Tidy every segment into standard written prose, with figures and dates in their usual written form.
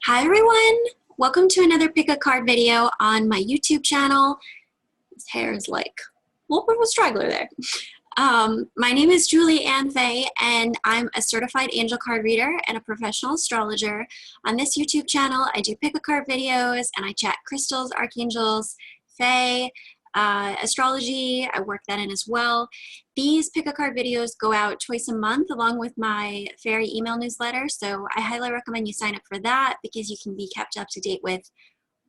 Hi everyone! Welcome to another pick a card video on my YouTube channel. His hair is like a little bit of a straggler there. My name is Julie Ann Fay and I'm a certified angel card reader and a professional astrologer. On this YouTube channel I do pick a card videos and I chat crystals, archangels, fae, astrology. I work that in as well. These pick a card videos go out twice a month along with my fairy email newsletter, so I highly recommend you sign up for that because you can be kept up to date with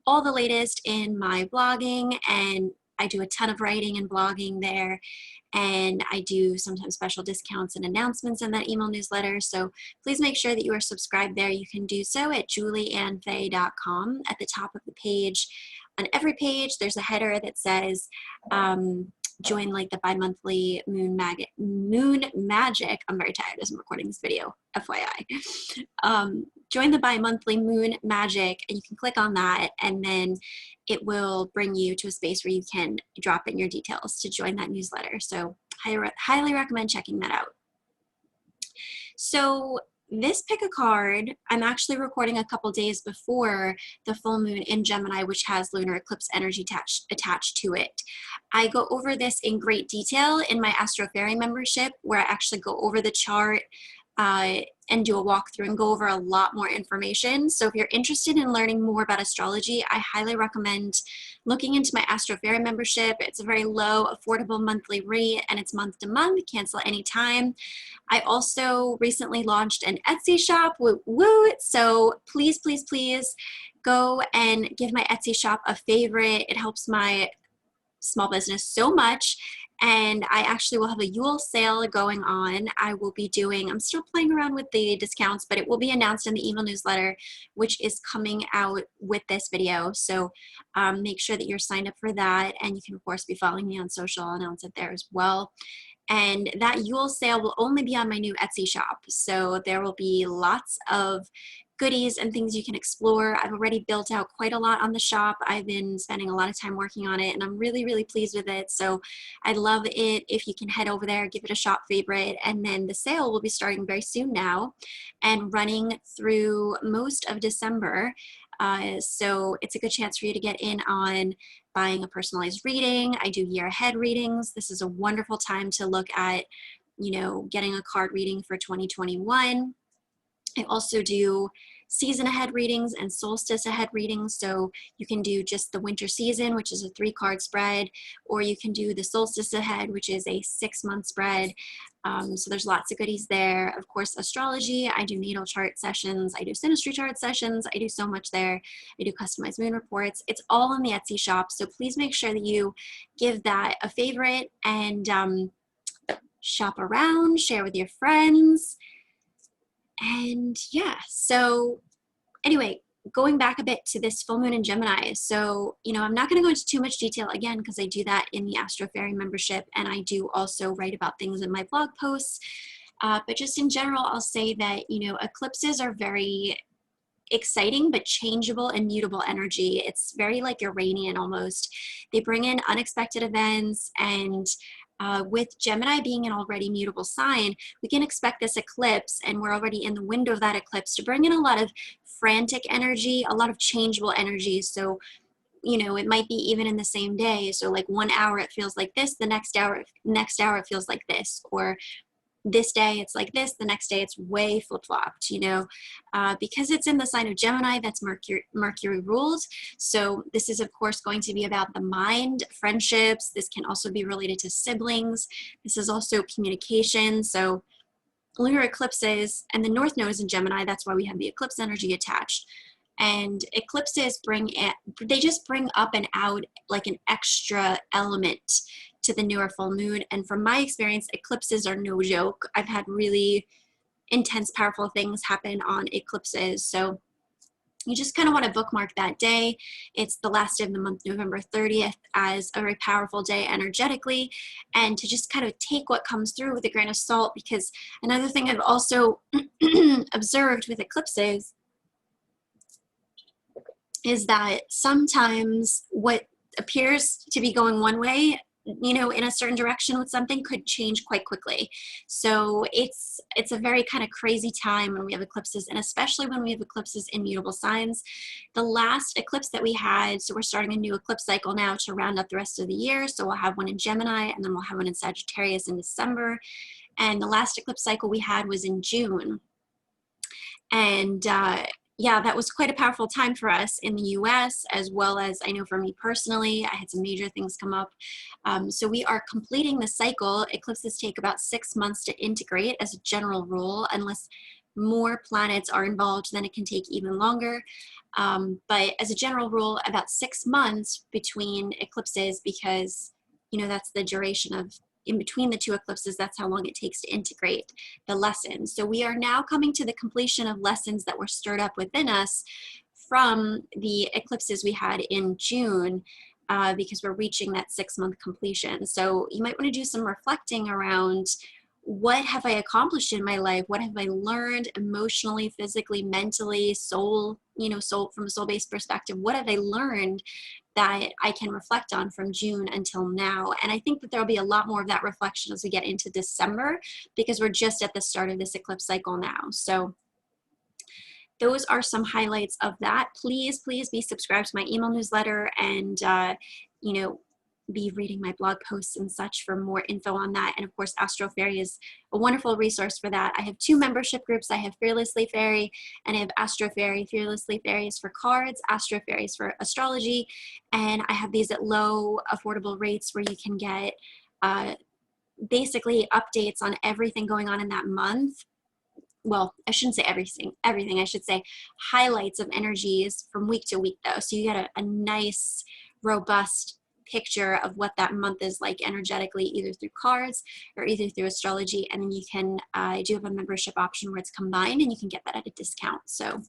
all the latest in my blogging, and I do a ton of writing and blogging there, and I do sometimes special discounts and announcements in that email newsletter, so please make sure that you are subscribed there. You can do so at julieannfay.com. At the top of the page, on every page there's a header that says join like the bi-monthly moon magic. I'm very tired as I'm recording this video, FYI. Join the bi-monthly moon magic, and you can click on that and then it will bring you to a space where you can drop in your details to join that newsletter. So highly recommend checking that out. So this pick a card, I'm actually recording a couple days before the full moon in Gemini, which has lunar eclipse energy attached to it. I go over this in great detail in my Astro Fairy membership, where I actually go over the chart and do a walkthrough and go over a lot more information. So if you're interested in learning more about astrology, I highly recommend looking into my Astro Fairy membership. It's a very low, affordable monthly rate, and it's month to month, cancel anytime. I also recently launched an Etsy shop, woo woo, so please, please, please go and give my Etsy shop a favorite. It helps my small business so much. And I actually will have a Yule sale going on. I will be doing, I'm still playing around with the discounts, but it will be announced in the email newsletter, which is coming out with this video. So make sure that you're signed up for that. And you can, of course, be following me on social. I'll announce it there as well. And that Yule sale will only be on my new Etsy shop. So there will be lots of goodies and things you can explore. I've already built out quite a lot on the shop. I've been spending a lot of time working on it and I'm really, really pleased with it. So I'd love it if you can head over there, give it a shop favorite, and then the sale will be starting very soon now and running through most of December. So it's a good chance for you to get in on buying a personalized reading. I do year ahead readings. This is a wonderful time to look at, you know, getting a card reading for 2021. I also do season ahead readings and solstice ahead readings. So you can do just the winter season, which is a 3-card spread, or you can do the solstice ahead, which is a 6-month spread. So there's lots of goodies there. Of course, astrology, I do natal chart sessions, I do synastry chart sessions, I do so much there. I do customized moon reports. It's all in the Etsy shop. So please make sure that you give that a favorite and shop around, share with your friends. And yeah, so anyway, going back a bit to this full moon in Gemini. So, you know, I'm not going to go into too much detail again because I do that in the Astro Fairy membership, and I do also write about things in my blog posts. But just in general, I'll say that, you know, eclipses are very exciting but changeable and mutable energy. It's very like Uranian almost. They bring in unexpected events, and with Gemini being an already mutable sign, we can expect this eclipse, and we're already in the window of that eclipse, to bring in a lot of frantic energy, a lot of changeable energy. So, you know, it might be even in the same day. So like 1 hour it feels like this, the next hour it feels like this, or this day it's like this, the next day it's way flip-flopped, you know, because it's in the sign of Gemini, that's Mercury ruled. So this is of course going to be about the mind, friendships. This can also be related to siblings. This is also communication. So lunar eclipses, and the North Node is in Gemini, that's why we have the eclipse energy attached. And eclipses they just bring up and out like an extra element to the newer full moon. And from my experience, eclipses are no joke. I've had really intense, powerful things happen on eclipses. So you just kind of want to bookmark that day. It's the last day of the month, November 30th, as a very powerful day energetically, and to just kind of take what comes through with a grain of salt. Because another thing I've also observed with eclipses is that sometimes what appears to be going one way you know, in a certain direction with something could change quite quickly. So it's a very kind of crazy time when we have eclipses, and especially when we have eclipses in mutable signs. The last eclipse that we had, so we're starting a new eclipse cycle now to round up the rest of the year. So we'll have one in Gemini, and then we'll have one in Sagittarius in December. And the last eclipse cycle we had was in June. And yeah, that was quite a powerful time for us in the US, as well as I know for me personally, I had some major things come up. So we are completing the cycle. Eclipses take about 6 months to integrate as a general rule, unless more planets are involved, then it can take even longer. But as a general rule, about 6 months between eclipses, because, you know, that's the duration of in between the two eclipses, that's how long it takes to integrate the lessons. So we are now coming to the completion of lessons that were stirred up within us from the eclipses we had in June, because we're reaching that 6-month completion. So you might want to do some reflecting around, what have I accomplished in my life? What have I learned emotionally, physically, mentally, soul, you know, soul, from a soul-based perspective? What have I learned that I can reflect on from June until now? And I think that there'll be a lot more of that reflection as we get into December, because we're just at the start of this eclipse cycle now. So those are some highlights of that. Please, please be subscribed to my email newsletter, and you know, be reading my blog posts and such for more info on that. And of course, Astro Fairy is a wonderful resource for that. I have 2 membership groups. I have Fearlessly Fairy and I have Astro Fairy. Fearlessly Fairy is for cards, Astro Fairy is for astrology. And I have these at low, affordable rates where you can get basically updates on everything going on in that month. Well, I shouldn't say everything. I should say highlights of energies from week to week, though. So you get a nice, robust picture of what that month is like energetically, either through cards or either through astrology. And then you can, I do have a membership option where it's combined, and you can get that at a discount. So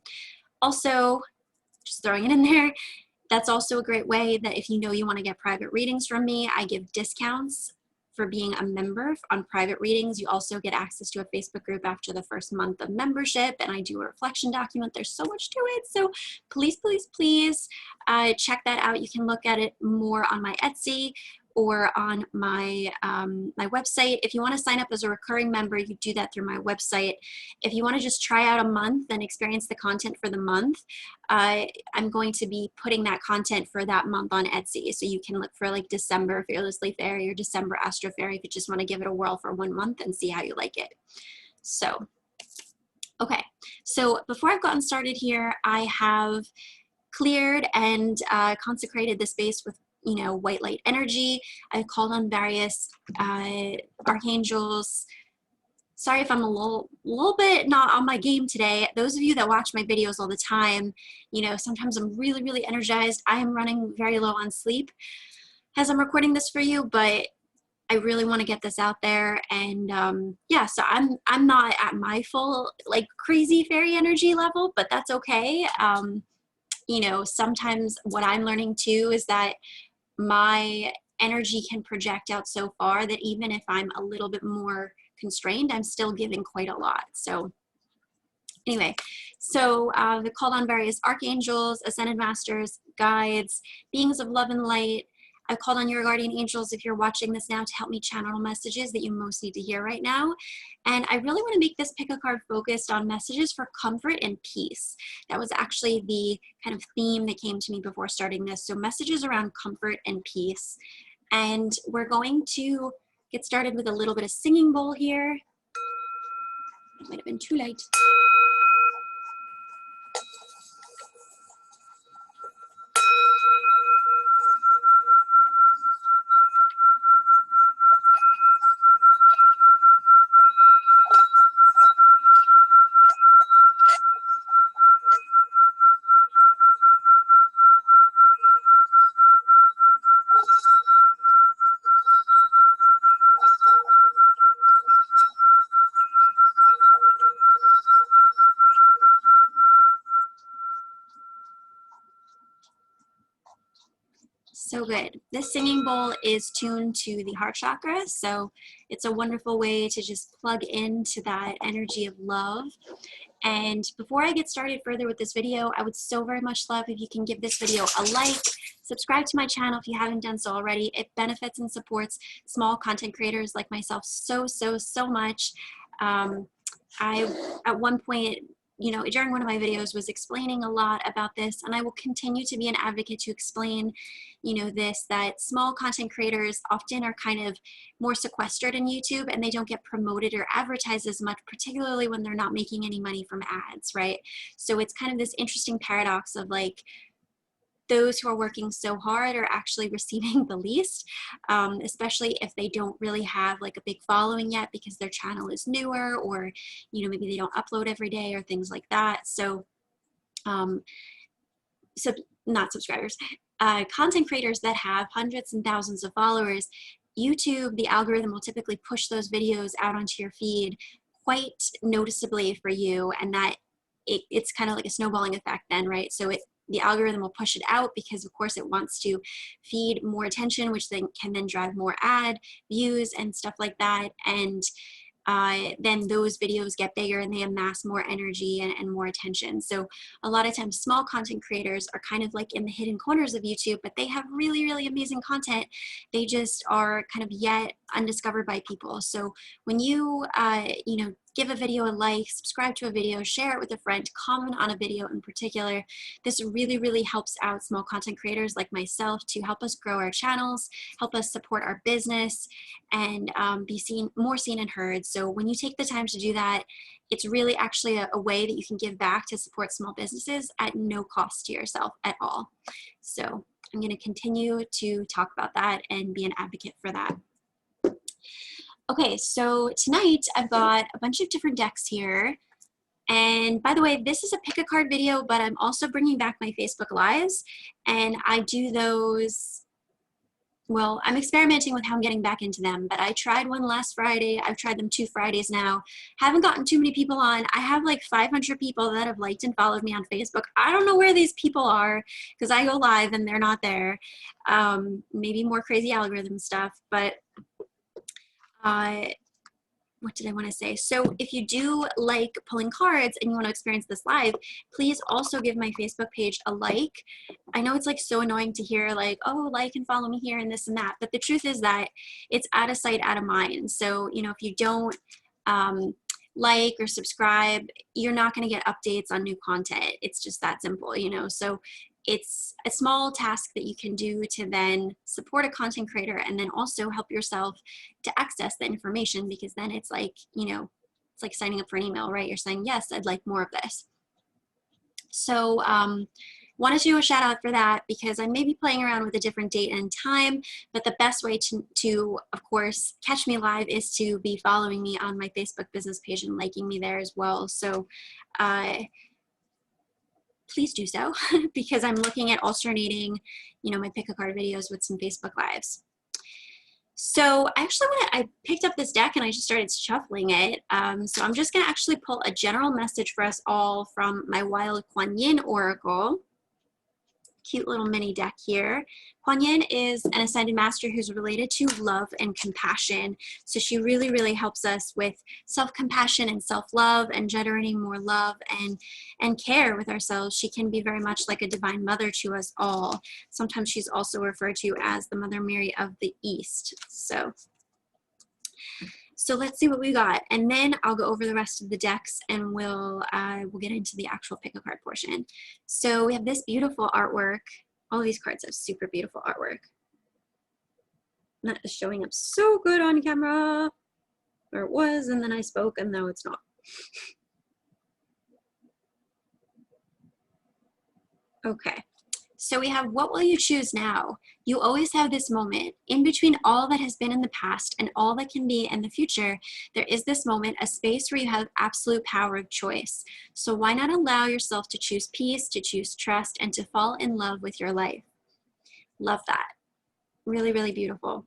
also, just throwing it in there, that's also a great way that if you know you want to get private readings from me, I give discounts for being a member on private readings. You also get access to a Facebook group after the first month of membership, and I do a reflection document. There's so much to it. So please, please, please check that out. You can look at it more on my Etsy or on my my website. If you want to sign up as a recurring member, you do that through my website. If you want to just try out a month and experience the content for the month, I'm going to be putting that content for that month on Etsy. So you can look for like December Fearlessly Fairy or December Astro Fairy if you just want to give it a whirl for 1 month and see how you like it. So, okay. So before I've gotten started here, I have cleared and consecrated the space with, you know, white light energy. I've called on various archangels. Sorry if I'm a little bit not on my game today. Those of you that watch my videos all the time, you know, sometimes I'm really, really energized. I am running very low on sleep as I'm recording this for you, but I really want to get this out there. And yeah, so I'm not at my full like crazy fairy energy level, but that's okay. You know, sometimes what I'm learning too is that my energy can project out so far that even if I'm a little bit more constrained, I'm still giving quite a lot. So anyway, so we called on various archangels, ascended masters, guides, beings of love and light. I called on your guardian angels, if you're watching this now, to help me channel messages that you most need to hear right now. And I really want to make this pick a card focused on messages for comfort and peace. That was actually the kind of theme that came to me before starting this. So messages around comfort and peace. And we're going to get started with a little bit of singing bowl here. It might have been too late. So good. This singing bowl is tuned to the heart chakra, so it's a wonderful way to just plug into that energy of love. And before I get started further with this video, I would so very much love if you can give this video a like, subscribe to my channel if you haven't done so already. It benefits and supports small content creators like myself so much. I, at one point, you know, during one of my videos was explaining a lot about this, and I will continue to be an advocate to explain, you know, this, that small content creators often are kind of more sequestered in YouTube and they don't get promoted or advertised as much, particularly when they're not making any money from ads, right? So it's kind of this interesting paradox of like, those who are working so hard are actually receiving the least, especially if they don't really have like a big following yet because their channel is newer, or, you know, maybe they don't upload every day or things like that. So, not subscribers, content creators that have hundreds and thousands of followers, YouTube, the algorithm will typically push those videos out onto your feed quite noticeably for you, and that it's kind of like a snowballing effect then, right? So the algorithm will push it out because of course it wants to feed more attention, which then can then drive more ad views and stuff like that. And then those videos get bigger and they amass more energy and more attention. So a lot of times small content creators are kind of like in the hidden corners of YouTube, but they have really amazing content. They just are kind of yet undiscovered by people. So when you, you know, give a video a like, subscribe to a video, share it with a friend, comment on a video in particular, this really helps out small content creators like myself to help us grow our channels, help us support our business, and be more seen and heard. So when you take the time to do that, it's really actually a way that you can give back to support small businesses at no cost to yourself at all. So I'm going to continue to talk about that and be an advocate for that. Okay, so tonight I've got a bunch of different decks here. And by the way, this is a pick a card video, but I'm also bringing back my Facebook Lives, and I do those, well, I'm experimenting with how I'm getting back into them, but I tried one last Friday. I've tried them 2 Fridays now. Haven't gotten too many people on. I have like 500 people that have liked and followed me on Facebook. I don't know where these people are because I go live and they're not there. Maybe more crazy algorithm stuff, but what did I want to say? So if you do like pulling cards and you want to experience this live, please also give my Facebook page a like. I know it's like so annoying to hear like, oh, like and follow me here and this and that, but the truth is that it's out of sight, out of mind. So, you know, if you don't like or subscribe, you're not going to get updates on new content. It's just that simple, you know. So it's a small task that you can do to then support a content creator and then also help yourself to access the information, because then it's like, you know, it's like signing up for an email, right? You're saying, yes, I'd like more of this. So wanted to do a shout out for that because I may be playing around with a different date and time, but the best way to of course, catch me live is to be following me on my Facebook business page and liking me there as well. So please do so because I'm looking at alternating, you know, my pick a card videos with some Facebook Lives. So I picked up this deck and I just started shuffling it. So I'm just going to actually pull a general message for us all from my Wild Kuan Yin Oracle. Cute little mini deck here. Kuan Yin is an ascended master who's related to love and compassion. So she really helps us with self-compassion and self-love and generating more love and care with ourselves. She can be very much like a divine mother to us all. Sometimes she's also referred to as the Mother Mary of the East. So let's see what we got, and then I'll go over the rest of the decks and we'll get into the actual pick a card portion. So we have this beautiful artwork. All of these cards have super beautiful artwork. That is showing up so good on camera, or it was, and then I spoke and now it's not. Okay. So we have, what will you choose now? You always have this moment. In between all that has been in the past and all that can be in the future, there is this moment, a space where you have absolute power of choice. So why not allow yourself to choose peace, to choose trust, and to fall in love with your life? Love that. Really beautiful.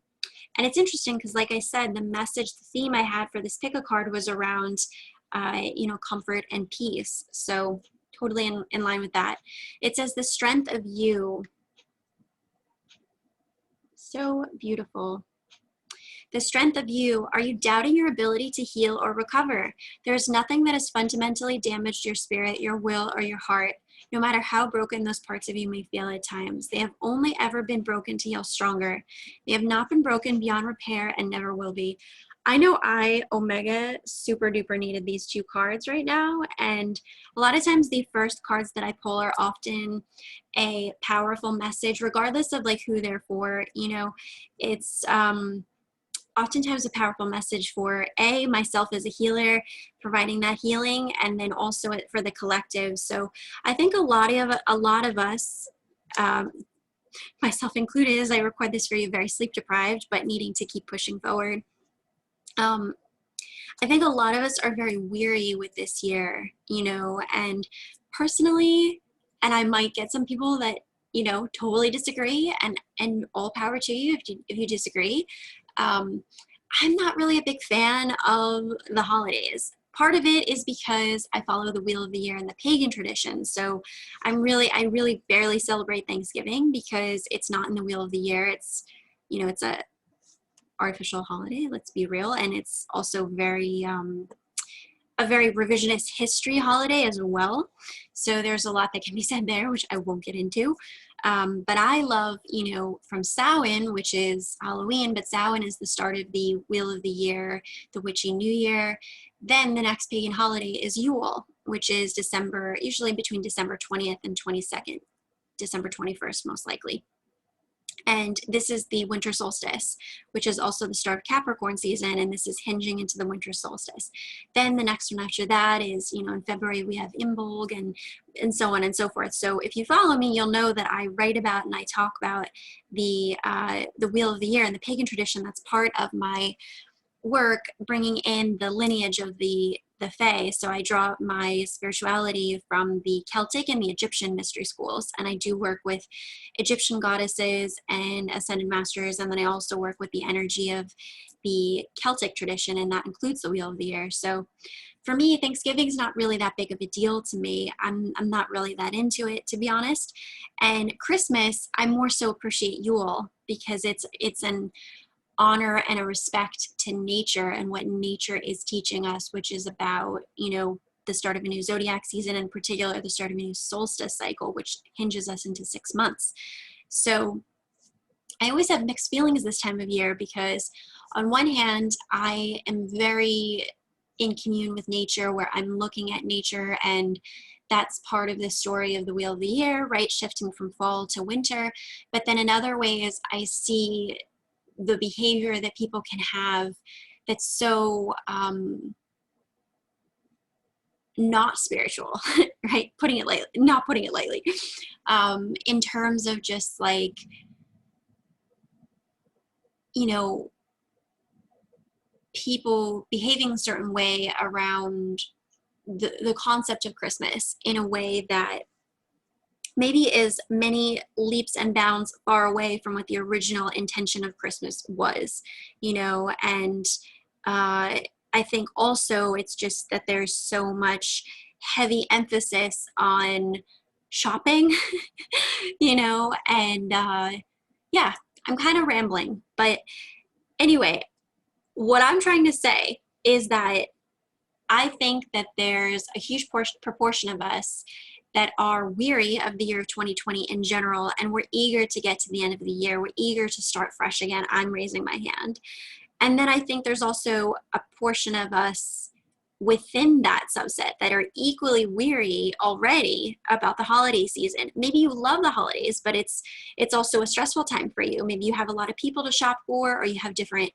And it's interesting because, like I said, the message, the theme I had for this pick a card was around, you know, comfort and peace. So totally in line with that. It says the strength of you. So beautiful. The strength of you. Are you doubting your ability to heal or recover? There is nothing that has fundamentally damaged your spirit, your will, or your heart, no matter how broken those parts of you may feel at times. They have only ever been broken to heal stronger. They have not been broken beyond repair and never will be. I know I, Omega, super duper needed these 2 cards right now. And a lot of times the first cards that I pull are often a powerful message, regardless of like who they're for. You know, it's oftentimes a powerful message for myself as a healer, providing that healing, and then also for the collective. So I think a lot of us, myself included, as I record this for you, very sleep deprived, but needing to keep pushing forward. I think a lot of us are very weary with this year, you know, and personally, and I might get some people that, you know, totally disagree, and all power to you if you disagree. I'm not really a big fan of the holidays. Part of it is because I follow the wheel of the year and the pagan tradition. So I really barely celebrate Thanksgiving because it's not in the wheel of the year. It's, you know, it's a artificial holiday, let's be real. And it's also a very revisionist history holiday as well. So there's a lot that can be said there, which I won't get into. But I love, you know, from Samhain, which is Halloween, but Samhain is the start of the Wheel of the Year, the Witchy New Year. Then the next pagan holiday is Yule, which is December, usually between December 20th and 22nd, December 21st, most likely. And this is the winter solstice, which is also the start of Capricorn season, and this is hinging into the winter solstice. Then the next one after that is, you know, in February we have Imbolg and so on and so forth. So if you follow me, you'll know that I write about and I talk about the Wheel of the Year and the pagan tradition. That's part of my work, bringing in the lineage of the Fae. So I draw my spirituality from the Celtic and the Egyptian mystery schools, and I do work with Egyptian goddesses and ascended masters, and then I also work with the energy of the Celtic tradition, and that includes the Wheel of the Year. So for me, Thanksgiving's not really that big of a deal to me. I'm not really that into it, to be honest. And Christmas, I more so appreciate Yule because it's an honor and a respect to nature and what nature is teaching us, which is about, you know, the start of a new zodiac season, in particular the start of a new solstice cycle, which hinges us into 6 months. So I always have mixed feelings this time of year because on one hand, I am very in commune with nature, where I'm looking at nature, and that's part of the story of the Wheel of the Year, right? Shifting from fall to winter. But then in other ways, I see the behavior that people can have that's so not spiritual, right? Not putting it lightly, in terms of just like, you know, people behaving a certain way around the concept of Christmas in a way that maybe is many leaps and bounds far away from what the original intention of Christmas was, you know. And I think also it's just that there's so much heavy emphasis on shopping, you know, and yeah, I'm kind of rambling. But anyway, what I'm trying to say is that I think that there's a huge proportion of us that are weary of the year of 2020 in general, and we're eager to get to the end of the year. We're eager to start fresh again. I'm raising my hand. And then I think there's also a portion of us within that subset that are equally weary already about the holiday season. Maybe you love the holidays, but it's also a stressful time for you. Maybe you have a lot of people to shop for, or you have different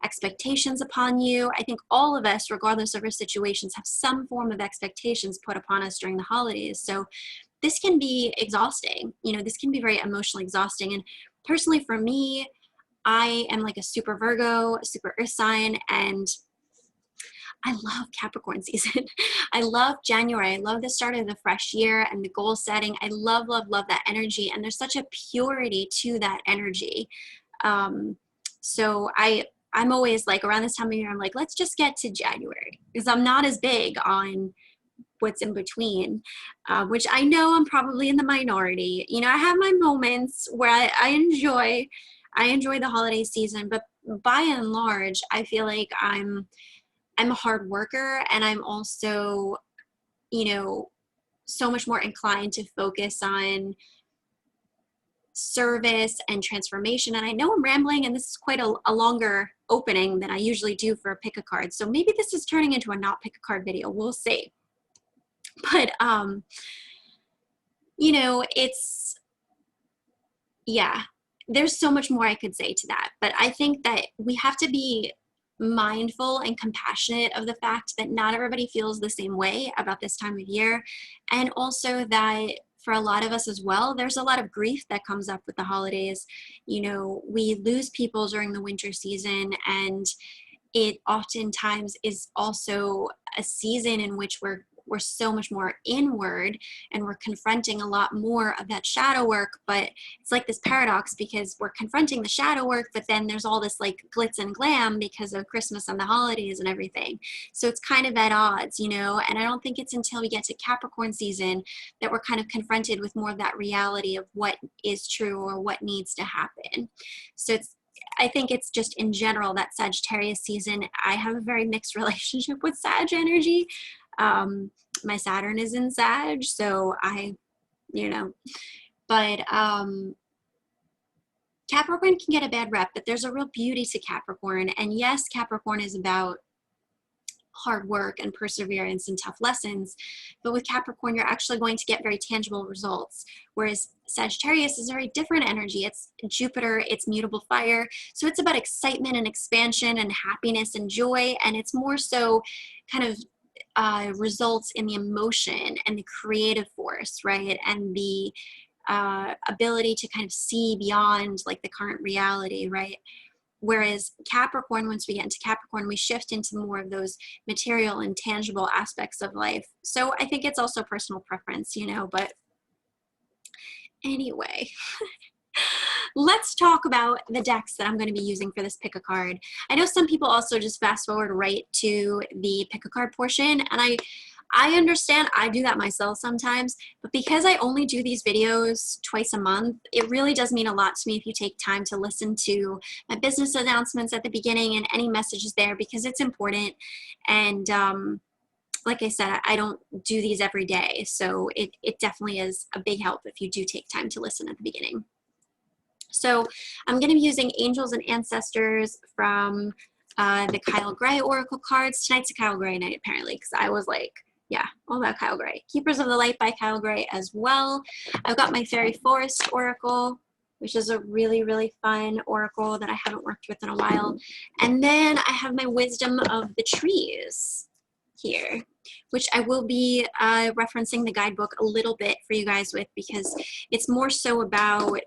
expectations upon you. I think all of us, regardless of our situations, have some form of expectations put upon us during the holidays. So this can be exhausting. You know, this can be very emotionally exhausting. And personally for me, I am like a super Virgo, a super earth sign, and I love Capricorn season. I love January. I love the start of the fresh year and the goal setting. I love, love, love that energy. And there's such a purity to that energy. So I'm always like, around this time of year, I'm like, let's just get to January, because I'm not as big on what's in between, which I know I'm probably in the minority. You know, I have my moments where I enjoy the holiday season, but by and large, I feel like I'm a hard worker, and I'm also, you know, so much more inclined to focus on service and transformation. And I know I'm rambling, and this is quite a longer opening than I usually do for a pick a card. So maybe this is turning into a not pick a card video. We'll see. But, you know, it's, yeah, there's so much more I could say to that. But I think that we have to be mindful and compassionate of the fact that not everybody feels the same way about this time of year. And also that for a lot of us as well, there's a lot of grief that comes up with the holidays. You know, we lose people during the winter season, and it oftentimes is also a season in which we're so much more inward, and we're confronting a lot more of that shadow work. But it's like this paradox, because we're confronting the shadow work, but then there's all this like glitz and glam because of Christmas and the holidays and everything. So it's kind of at odds, you know. And I don't think it's until we get to Capricorn season that we're kind of confronted with more of that reality of what is true or what needs to happen. So I think it's just in general that Sagittarius season, I have a very mixed relationship with Sag energy. My Saturn is in Sag, so you know, but Capricorn can get a bad rep, but there's a real beauty to Capricorn. And yes, Capricorn is about hard work and perseverance and tough lessons, but with Capricorn, you're actually going to get very tangible results. Whereas Sagittarius is a very different energy. It's Jupiter, it's mutable fire. So it's about excitement and expansion and happiness and joy. And it's more so kind of results in the emotion and the creative force, right? And the ability to kind of see beyond like the current reality, right? Whereas Capricorn, once we get into Capricorn, we shift into more of those material and tangible aspects of life. So I think it's also personal preference, you know, but anyway, let's talk about the decks that I'm going to be using for this pick a card. I know some people also just fast forward right to the pick a card portion, and I understand. I do that myself sometimes, but because I only do these videos twice a month, it really does mean a lot to me if you take time to listen to my business announcements at the beginning and any messages there, because it's important. And like I said, I don't do these every day, so it definitely is a big help if you do take time to listen at the beginning. So I'm going to be using Angels and Ancestors from the Kyle Gray Oracle cards. Tonight's a Kyle Gray night, apparently, because I was like, yeah, all about Kyle Gray. Keepers of the Light by Kyle Gray as well. I've got my Fairy Forest Oracle, which is a really, really fun oracle that I haven't worked with in a while. And then I have my Wisdom of the Trees here, which I will be referencing the guidebook a little bit for you guys with, because it's more so about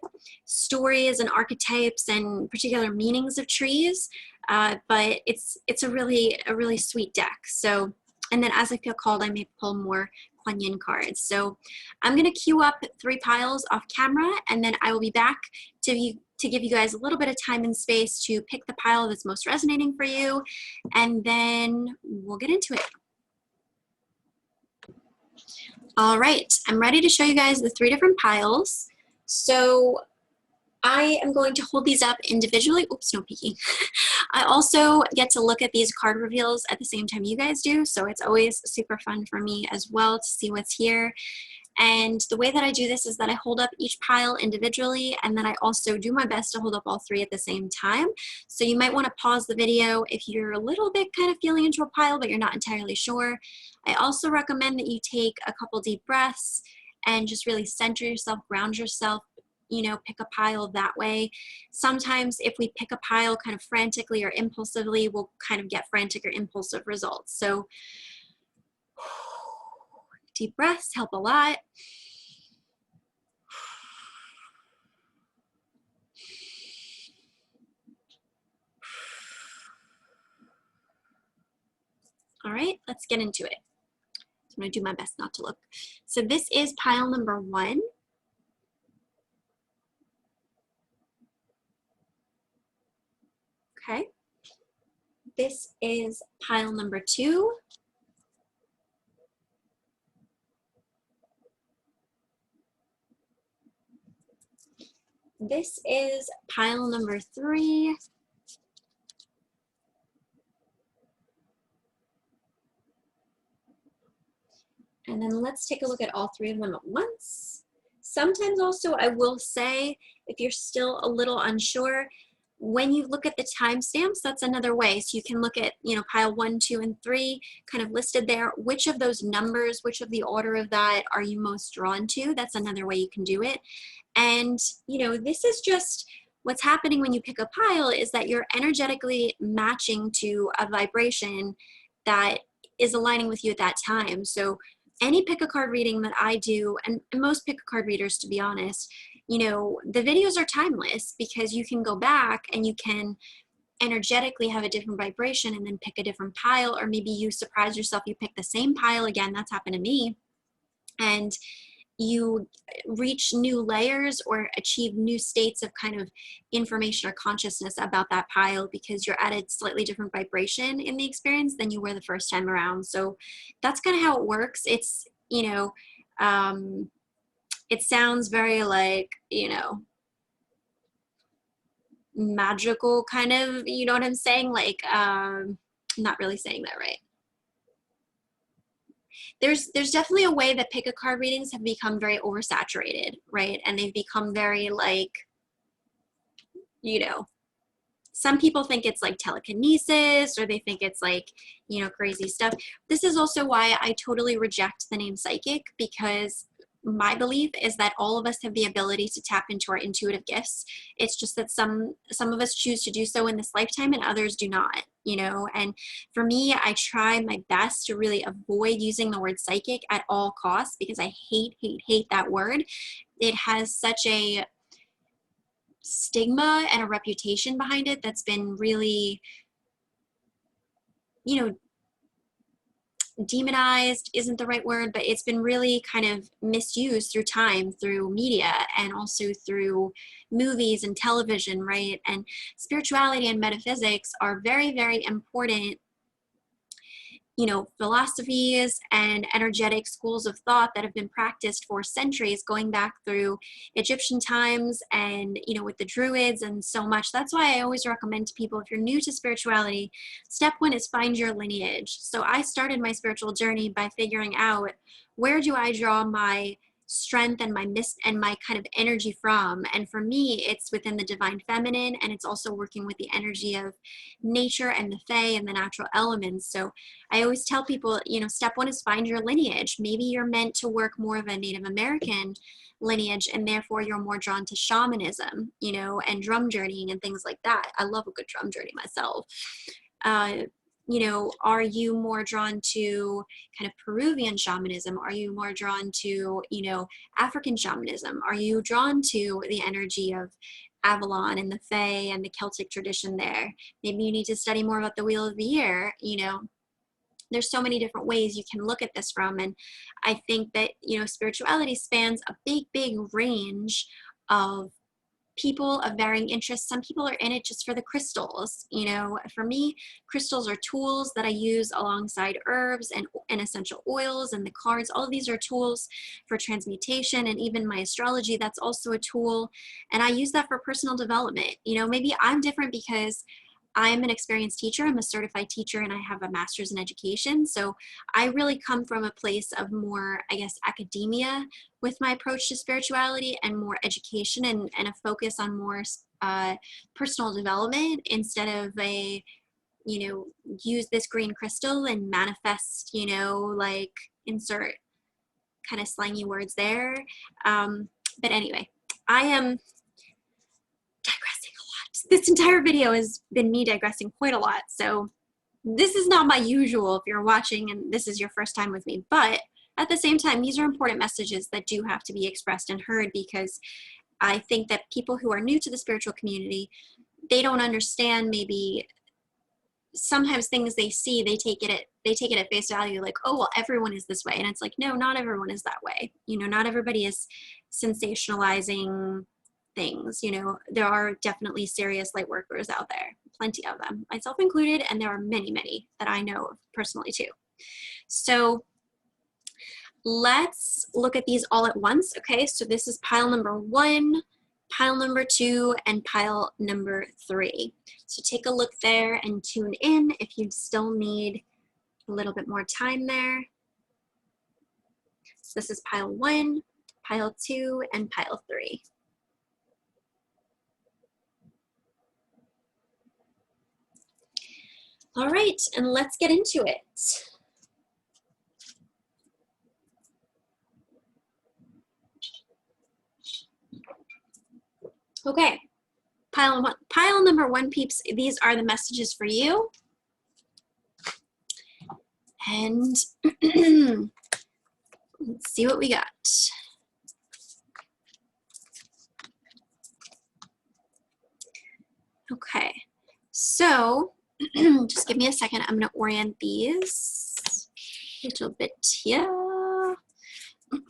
stories and archetypes and particular meanings of trees, but it's a really sweet deck. So, and then as I feel called, I may pull more Kuan Yin cards. So I'm going to queue up 3 piles off camera, and then I will be back to give you guys a little bit of time and space to pick the pile that's most resonating for you, and then we'll get into it. All right, I'm ready to show you guys the 3 different piles. So I am going to hold these up individually. Oops, no peeking. I also get to look at these card reveals at the same time you guys do, so it's always super fun for me as well to see what's here. And the way that I do this is that I hold up each pile individually, and then I also do my best to hold up all 3 at the same time. So you might want to pause the video if you're a little bit kind of feeling into a pile, but you're not entirely sure. I also recommend that you take a couple deep breaths and just really center yourself, ground yourself, you know, pick a pile that way. Sometimes if we pick a pile kind of frantically or impulsively, we'll kind of get frantic or impulsive results. So deep breaths help a lot. All right, let's get into it. So I'm going to do my best not to look. So this is pile number 1. Okay. This is pile number 2. This is pile number 3. And then let's take a look at all three of them at once. Sometimes also, I will say, if you're still a little unsure, when you look at the timestamps, that's another way. So you can look at, you know, pile 1, 2, and 3 kind of listed there. Which of those numbers, which of the order of that are you most drawn to? That's another way you can do it. And, you know, this is just what's happening when you pick a pile is that you're energetically matching to a vibration that is aligning with you at that time. So any pick a card reading that I do, and most pick a card readers, to be honest, you know, the videos are timeless because you can go back and you can energetically have a different vibration and then pick a different pile, or maybe you surprise yourself, you pick the same pile again. That's happened to me. And you reach new layers or achieve new states of kind of information or consciousness about that pile because you're at a slightly different vibration in the experience than you were the first time around. So that's kind of how it works. It's, you know, it sounds very like, you know, magical kind of, you know what I'm saying? Like, I'm not really saying that right. There's definitely a way that pick a card readings have become very oversaturated, right? And they've become very like, you know, some people think it's like telekinesis, or they think it's like, you know, crazy stuff. This is also why I totally reject the name psychic, because my belief is that all of us have the ability to tap into our intuitive gifts. It's just that some of us choose to do so in this lifetime and others do not, you know. And for me, I try my best to really avoid using the word psychic at all costs because I hate that word. It has such a stigma and a reputation behind it that's been really, you know, demonized isn't the right word, but it's been really kind of misused through time, through media, and also through movies and television, right? And spirituality and metaphysics are very, very important, you know, philosophies and energetic schools of thought that have been practiced for centuries, going back through Egyptian times and, you know, with the Druids and so much. That's why I always recommend to people, if you're new to spirituality, step one is find your lineage. So I started my spiritual journey by figuring out, where do I draw my strength and my kind of energy from? And for me, it's within the divine feminine, and it's also working with the energy of nature and the fae and the natural elements. So I always tell people, you know, step one is find your lineage. Maybe you're meant to work more of a Native American lineage, and therefore you're more drawn to shamanism, you know, and drum journeying and things like that. I love a good drum journey myself. You know, are you more drawn to kind of Peruvian shamanism? Are you more drawn to, you know, African shamanism? Are you drawn to the energy of Avalon and the Fae and the Celtic tradition there? Maybe you need to study more about the Wheel of the Year, you know. There's so many different ways you can look at this from, and I think that, you know, spirituality spans a big range of people of varying interests. Some people are in it just for the crystals. You know, for me, crystals are tools that I use alongside herbs and essential oils and the cards. All of these are tools for transmutation, and even my astrology, that's also a tool. And I use that for personal development. You know, maybe I'm different because I'm an experienced teacher. I'm a certified teacher and I have a master's in education. So I really come from a place of more, I guess, academia with my approach to spirituality, and more education and a focus on more personal development, instead of a, you know, use this green crystal and manifest, you know, like insert kind of slangy words there. But anyway, I am digressing a lot. This entire video has been me digressing quite a lot. So this is not my usual if you're watching and this is your first time with me, but at the same time, these are important messages that do have to be expressed and heard, because I think that people who are new to the spiritual community, they don't understand maybe sometimes things they see, they take it at face value, like, oh, well, everyone is this way. And it's like, no, not everyone is that way. You know, not everybody is sensationalizing things. You know, there are definitely serious light workers out there, plenty of them, myself included, and there are many that I know of personally too. So let's look at these all at once. Okay, so this is pile number 1, pile number 2, and pile number 3. So take a look there and tune in if you still need a little bit more time there. So this is pile 1, pile 2, and pile 3. All right, and let's get into it. Okay, pile number 1, peeps, these are the messages for you. And let's see what we got. Okay, so just give me a second. I'm going to orient these a little bit here. Okay,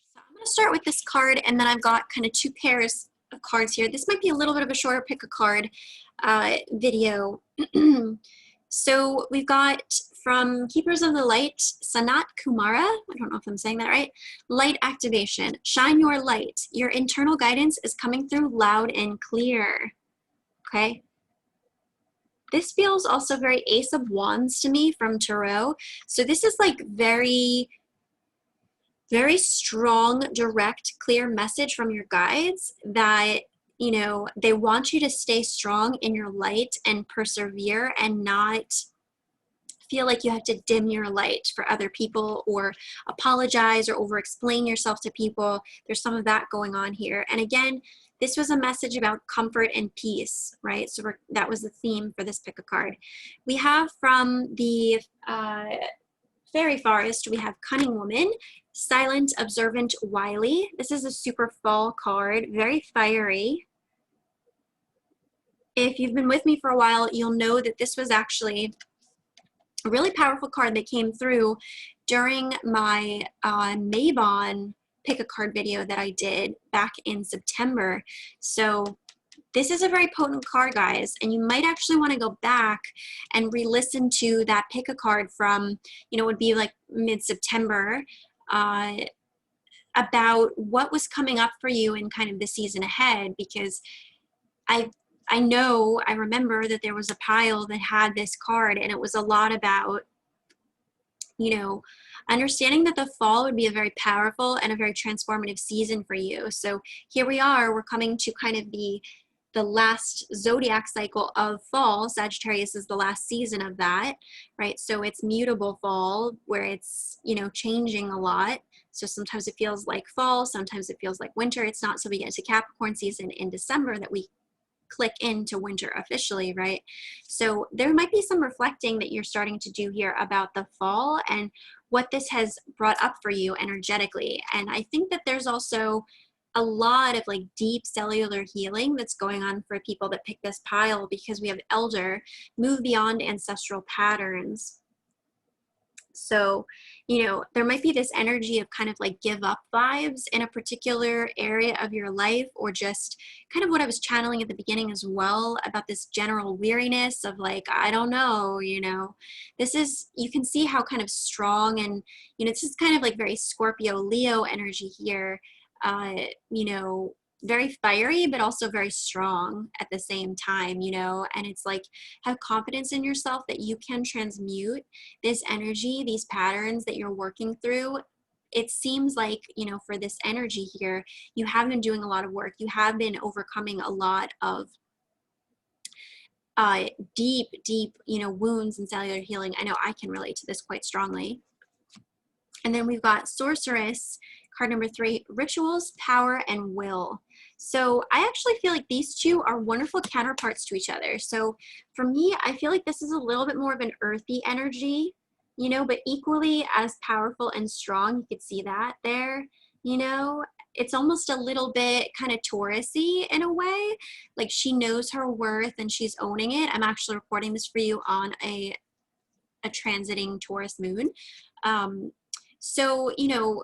so I'm going to start with this card, and then I've got kind of 2 pairs of cards here. This might be a little bit of a shorter pick a card video. So we've got from Keepers of the Light, Sanat Kumara, I don't know if I'm saying that right, light activation, shine your light. Your internal guidance is coming through loud and clear, okay? This feels also very Ace of Wands to me from Tarot. So this is like very, very strong, direct, clear message from your guides that, you know, they want you to stay strong in your light and persevere and not feel like you have to dim your light for other people or apologize or over explain yourself to people. There's some of that going on here. And again, this was a message about comfort and peace, right? So that was the theme for this pick a card. We have from the Fairy Forest, we have Cunning Woman, Silent, Observant, Wily. This is a super fall card, very fiery. If you've been with me for a while, you'll know that this was actually a really powerful card that came through during my Mabon pick a card video that I did back in September. So this is a very potent card, guys, and you might actually want to go back and re-listen to that pick a card from, you know, it would be like mid-September, about what was coming up for you in kind of the season ahead, because I remember that there was a pile that had this card, and it was a lot about, you know, understanding that the fall would be a very powerful and a very transformative season for you. So here we are, we're coming to kind of the last zodiac cycle of fall. Sagittarius is the last season of that, right? So it's mutable fall, where it's, you know, changing a lot. So sometimes it feels like fall, sometimes it feels like winter. It's not till we get to Capricorn season in December that we click into winter officially, right? So there might be some reflecting that you're starting to do here about the fall and what this has brought up for you energetically. And I think that there's also a lot of like deep cellular healing that's going on for people that pick this pile, because we have Elder, move beyond ancestral patterns. So, you know, there might be this energy of kind of like give up vibes in a particular area of your life, or just kind of what I was channeling at the beginning as well about this general weariness of like, I don't know, you know, this is, you can see how kind of strong and, you know, this is kind of like very Scorpio, Leo energy here, you know, very fiery, but also very strong at the same time, you know, and it's like, have confidence in yourself that you can transmute this energy, these patterns that you're working through. It seems like, you know, for this energy here, you have been doing a lot of work. You have been overcoming a lot of deep, you know, wounds and cellular healing. I know I can relate to this quite strongly. And then we've got Sorceress, card number 3, Rituals, Power, and Will. So I actually feel like these two are wonderful counterparts to each other. So for me, I feel like this is a little bit more of an earthy energy, you know, but equally as powerful and strong. You could see that there, you know. It's almost a little bit kind of Taurus-y in a way. Like she knows her worth and she's owning it. I'm actually recording this for you on a transiting Taurus moon. So, you know,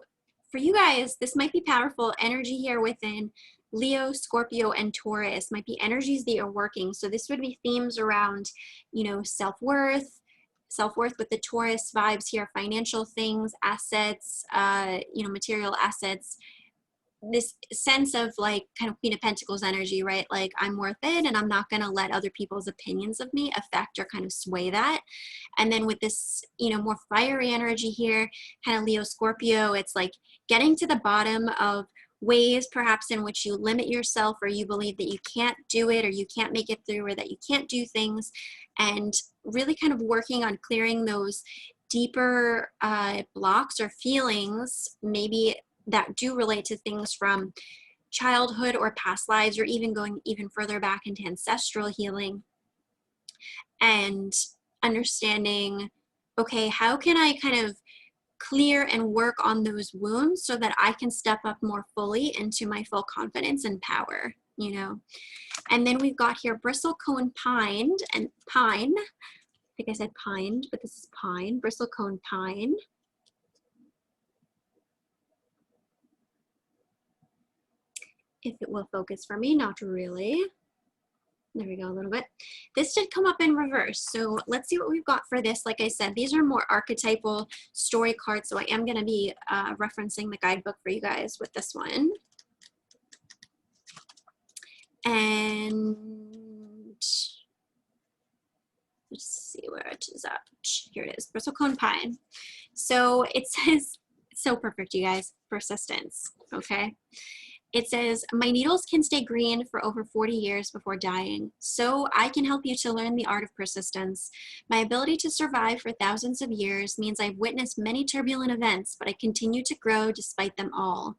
for you guys, this might be powerful energy here within Leo, Scorpio, and Taurus. Might be energies that are working. So this would be themes around, you know, self-worth with the Taurus vibes here, financial things, assets, you know, material assets, this sense of like kind of Queen of Pentacles energy, right? Like I'm worth it and I'm not going to let other people's opinions of me affect or kind of sway that. And then with this, you know, more fiery energy here, kind of Leo Scorpio, it's like getting to the bottom of ways perhaps in which you limit yourself, or you believe that you can't do it, or you can't make it through, or that you can't do things, and really kind of working on clearing those deeper blocks or feelings, maybe that do relate to things from childhood or past lives, or even going even further back into ancestral healing, and understanding, okay, how can I kind of clear and work on those wounds so that I can step up more fully into my full confidence and power, you know? And then we've got here bristlecone pine, and pine, I think I said pined, but this is pine, bristlecone pine. If it will focus for me, not really. There we go, a little bit. This did come up in reverse, so let's see what we've got for this. Like I said, these are more archetypal story cards, so I am going to be referencing the guidebook for you guys with this one. And let's see where it is at. Here it is, bristlecone pine. So it says, so perfect, you guys, persistence, okay? It says, my needles can stay green for over 40 years before dying, so I can help you to learn the art of persistence. My ability to survive for thousands of years means I've witnessed many turbulent events, but I continue to grow despite them all.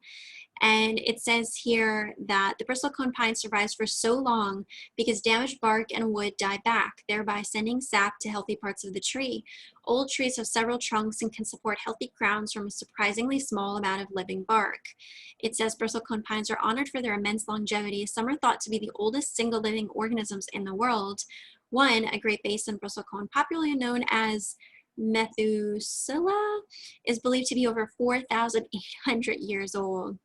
And it says here that the bristlecone pine survives for so long because damaged bark and wood die back, thereby sending sap to healthy parts of the tree. Old trees have several trunks and can support healthy crowns from a surprisingly small amount of living bark. It says bristlecone pines are honored for their immense longevity. Some are thought to be the oldest single living organisms in the world. One, a Great Basin bristlecone, popularly known as Methuselah, is believed to be over 4,800 years old.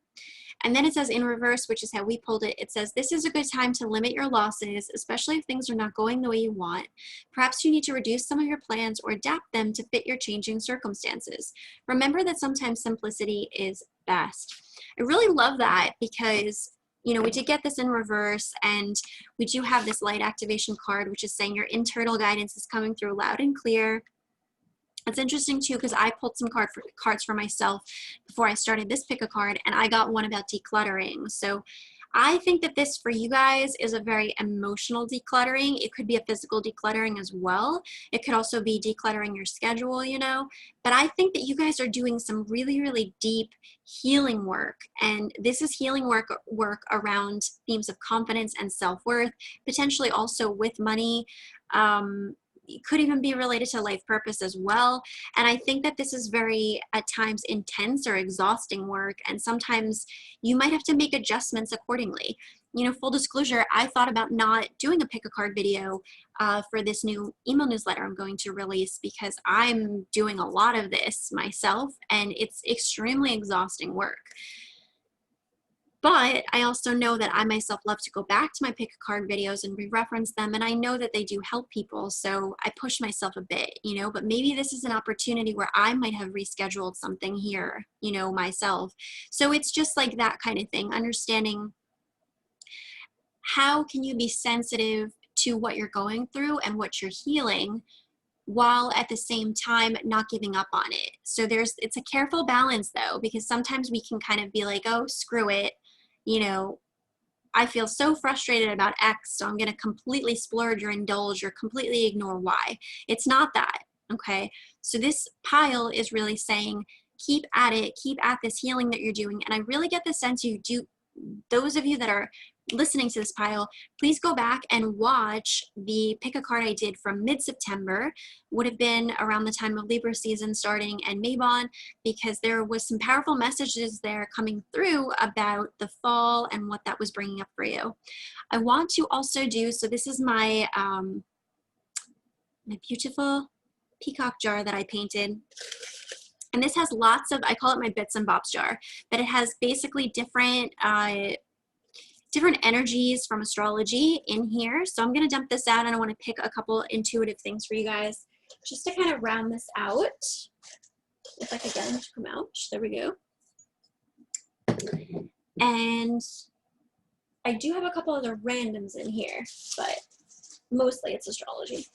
And then it says in reverse, which is how we pulled it, it says, this is a good time to limit your losses, especially if things are not going the way you want. Perhaps you need to reduce some of your plans or adapt them to fit your changing circumstances. Remember that sometimes simplicity is best. I really love that because, you know, we did get this in reverse, and we do have this light activation card, which is saying your internal guidance is coming through loud and clear. It's interesting too, because I pulled some cards for myself before I started this pick a card, and I got one about decluttering. So I think that this for you guys is a very emotional decluttering. It could be a physical decluttering as well. It could also be decluttering your schedule, you know, but I think that you guys are doing some really, really deep healing work. And this is healing work around themes of confidence and self-worth, potentially also with money. It could even be related to life purpose as well. And I think that this is very, at times, intense or exhausting work. And sometimes you might have to make adjustments accordingly. You know, full disclosure, I thought about not doing a pick a card video for this new email newsletter I'm going to release, because I'm doing a lot of this myself and it's extremely exhausting work. But I also know that I myself love to go back to my pick a card videos and re-reference them, and I know that they do help people, so I push myself a bit, you know, but maybe this is an opportunity where I might have rescheduled something here, you know, myself. So it's just like that kind of thing, understanding how can you be sensitive to what you're going through and what you're healing, while at the same time not giving up on it. So it's a careful balance though, because sometimes we can kind of be like, oh, screw it. You know, I feel so frustrated about X, so I'm going to completely splurge or indulge or completely ignore Y. It's not that, okay? So this pile is really saying, keep at it, keep at this healing that you're doing. And I really get the sense you do, those of you that are listening to this pile, please go back and watch the pick a card I did from mid-September. Would have been around the time of Libra season starting and Mabon, because there was some powerful messages there coming through about the fall and what that was bringing up for you. I want to also do, so this is my my beautiful peacock jar that I painted. And this has lots of, I call it my bits and bobs jar, but it has basically different energies from astrology in here. So I'm going to dump this out, and I want to pick a couple intuitive things for you guys just to kind of round this out. If I could get them to come out. There we go. And I do have a couple other randoms in here, but mostly it's astrology.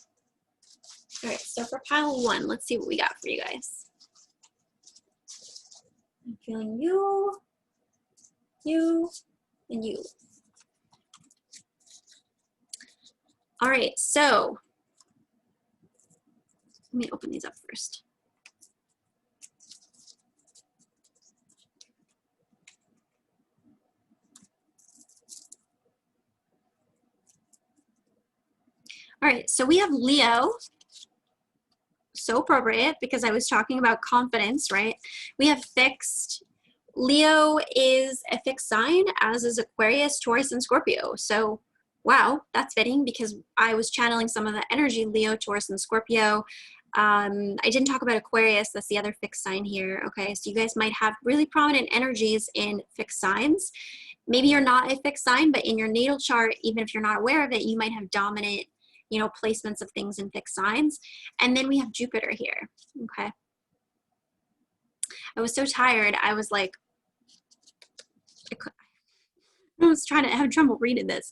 All right, so for pile 1, let's see what we got for you guys. I'm feeling you, and you. All right, so let me open these up first. All right, so we have Leo. So appropriate because I was talking about confidence, right? We have fixed. Leo is a fixed sign, as is Aquarius, Taurus, and Scorpio. So, wow, that's fitting because I was channeling some of the energy, Leo, Taurus, and Scorpio. I didn't talk about Aquarius. That's the other fixed sign here. Okay, so you guys might have really prominent energies in fixed signs. Maybe you're not a fixed sign, but in your natal chart, even if you're not aware of it, you might have dominant, you know, placements of things in fixed signs. And then we have Jupiter here. Okay. I was so tired. I was like, I was trying to have trouble reading this.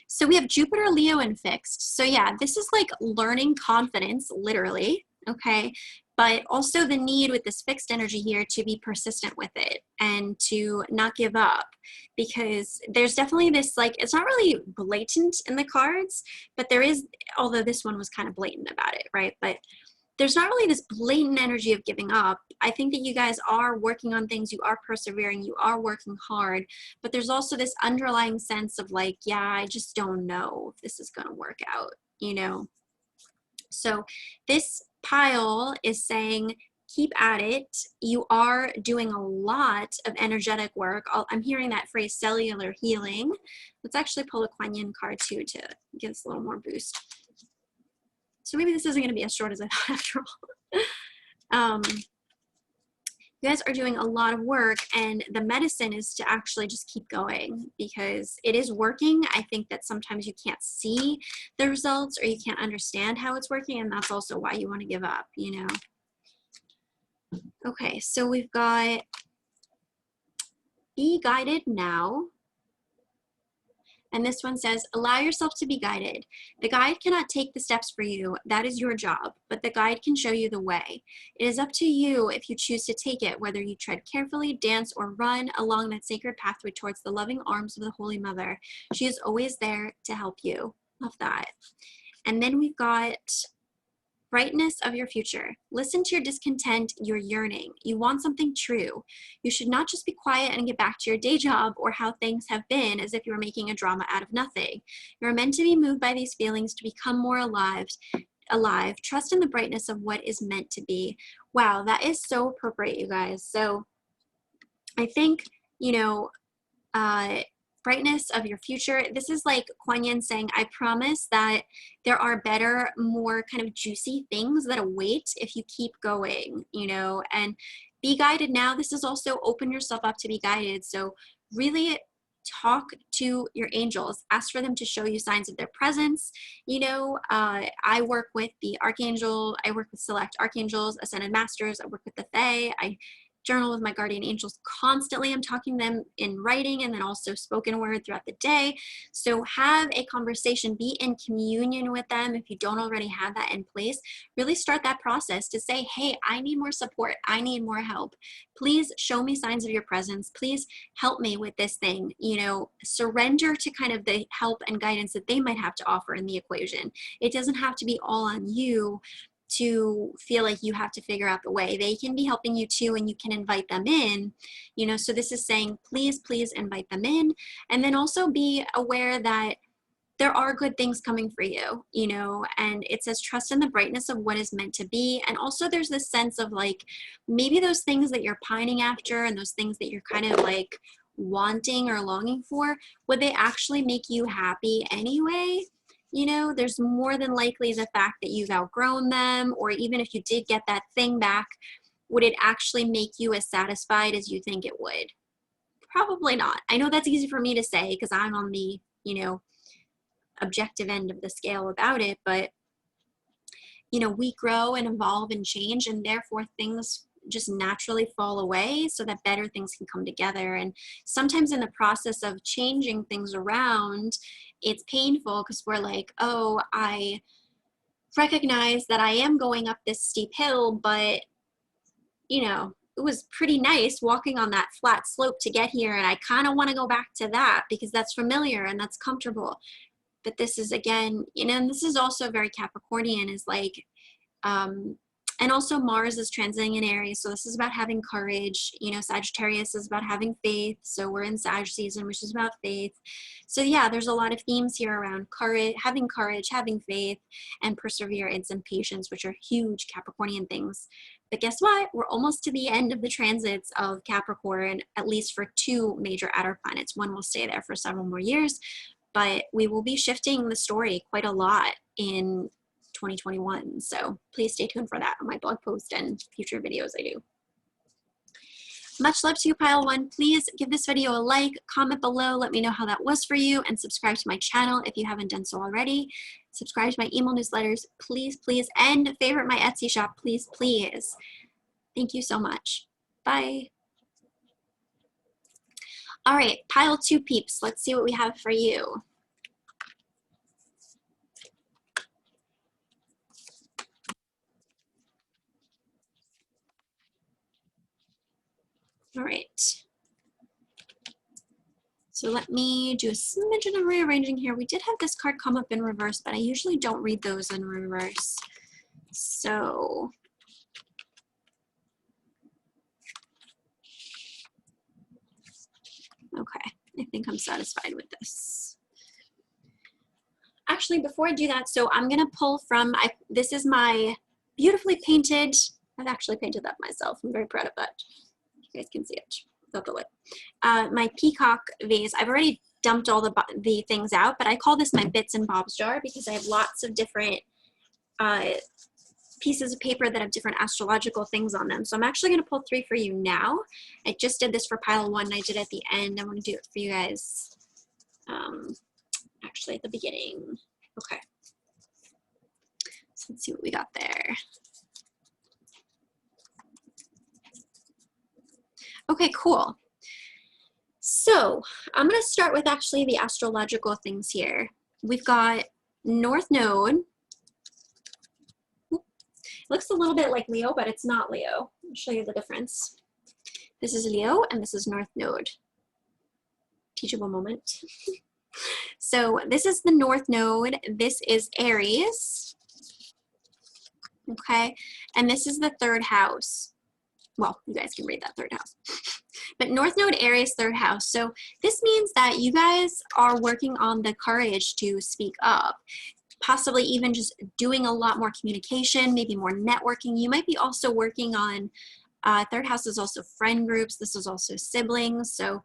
So we have Jupiter, Leo, and fixed. So yeah, this is like learning confidence, literally. Okay. But also the need with this fixed energy here to be persistent with it and to not give up, because there's definitely this, like, it's not really blatant in the cards, but there is, although this one was kind of blatant about it, right? But there's not really this blatant energy of giving up. I think that you guys are working on things, you are persevering, you are working hard, but there's also this underlying sense of like, yeah, I just don't know if this is going to work out, you know? So this pile is saying, keep at it. You are doing a lot of energetic work. I'm hearing that phrase, cellular healing. Let's actually pull a Kuan Yin card too to give us a little more boost. So maybe this isn't going to be as short as I thought after all. You guys are doing a lot of work, and the medicine is to actually just keep going because it is working. I think that sometimes you can't see the results or you can't understand how it's working, and that's also why you want to give up, you know. Okay, so we've got be guided now. And this one says, allow yourself to be guided. The guide cannot take the steps for you. That is your job, but the guide can show you the way. It is up to you if you choose to take it, whether you tread carefully, dance, or run along that sacred pathway towards the loving arms of the Holy Mother. She is always there to help you. Love that. And then we've got brightness of your future. Listen to your discontent, your yearning. You want something true. You should not just be quiet and get back to your day job or how things have been as if you were making a drama out of nothing. You're meant to be moved by these feelings to become more alive. Trust in the brightness of what is meant to be. Wow, that is so appropriate, you guys. So I think, you know, brightness of your future. This is like Kuan Yin saying, I promise that there are better, more kind of juicy things that await if you keep going, you know, and be guided now. This is also open yourself up to be guided. So really talk to your angels, ask for them to show you signs of their presence. You know, I work with the archangel, I work with select archangels, ascended masters, I work with the Fae, I journal with my guardian angels constantly. I'm talking to them in writing and then also spoken word throughout the day. So have a conversation, be in communion with them. If you don't already have that in place, really start that process to say, hey, I need more support. I need more help. Please show me signs of your presence. Please help me with this thing. You know, surrender to kind of the help and guidance that they might have to offer in the equation. It doesn't have to be all on you to feel like you have to figure out the way. They can be helping you too, and you can invite them in, you know. So this is saying, please, please invite them in. And then also be aware that there are good things coming for you, you know, and it says trust in the brightness of what is meant to be. And also there's this sense of like, maybe those things that you're pining after and those things that you're kind of like wanting or longing for, would they actually make you happy anyway? You know, there's more than likely the fact that you've outgrown them, or even if you did get that thing back, would it actually make you as satisfied as you think it would? Probably not. I know that's easy for me to say because I'm on the, you know, objective end of the scale about it, but, you know, we grow and evolve and change, and therefore things just naturally fall away so that better things can come together. And sometimes in the process of changing things around, it's painful because we're like, oh, I recognize that I am going up this steep hill, but you know, it was pretty nice walking on that flat slope to get here, and I kind of want to go back to that because that's familiar and that's comfortable. But this is, again, you know, and this is also very Capricornian, is like, and also Mars is transiting in Aries, so this is about having courage. You know, Sagittarius is about having faith, so we're in Sag season, which is about faith. So yeah, there's a lot of themes here around courage, having faith, and perseverance and patience, which are huge Capricornian things. But guess what? We're almost to the end of the transits of Capricorn, at least for 2 major outer planets. One will stay there for several more years, but we will be shifting the story quite a lot in 2021. So please stay tuned for that on my blog post and future videos I do. Much love to you, Pile 1. Please give this video a like, comment below, let me know how that was for you, and subscribe to my channel if you haven't done so already. Subscribe to my email newsletters, please, please, and favorite my Etsy shop, please, please. Thank you so much. Bye. All right, Pile 2 peeps, let's see what we have for you. All right. So let me do a smidgen of rearranging here. We did have this card come up in reverse, but I usually don't read those in reverse. So okay, I think I'm satisfied with this. Actually, before I do that, so I'm gonna pull from, this is my beautifully painted, I've actually painted that myself. I'm very proud of that. You guys can see it without the lid. My peacock vase, I've already dumped all the things out, but I call this my bits and bobs jar because I have lots of different pieces of paper that have different astrological things on them. So I'm actually going to pull 3 for you now. I just did this for Pile 1 and I did it at the end. I'm going to do it for you guys actually at the beginning. Okay. So let's see what we got there. Okay, cool. So I'm going to start with actually the astrological things here. We've got North Node. It looks a little bit like Leo, but it's not Leo. I'll show you the difference. This is Leo and this is North Node. Teachable moment. So this is the North Node. This is Aries. Okay, and this is the 3rd house. Well, you guys can read that 3rd house. But North Node, Aries, 3rd house. So this means that you guys are working on the courage to speak up, possibly even just doing a lot more communication, maybe more networking. You might be also working on, 3rd house is also friend groups. This is also siblings. So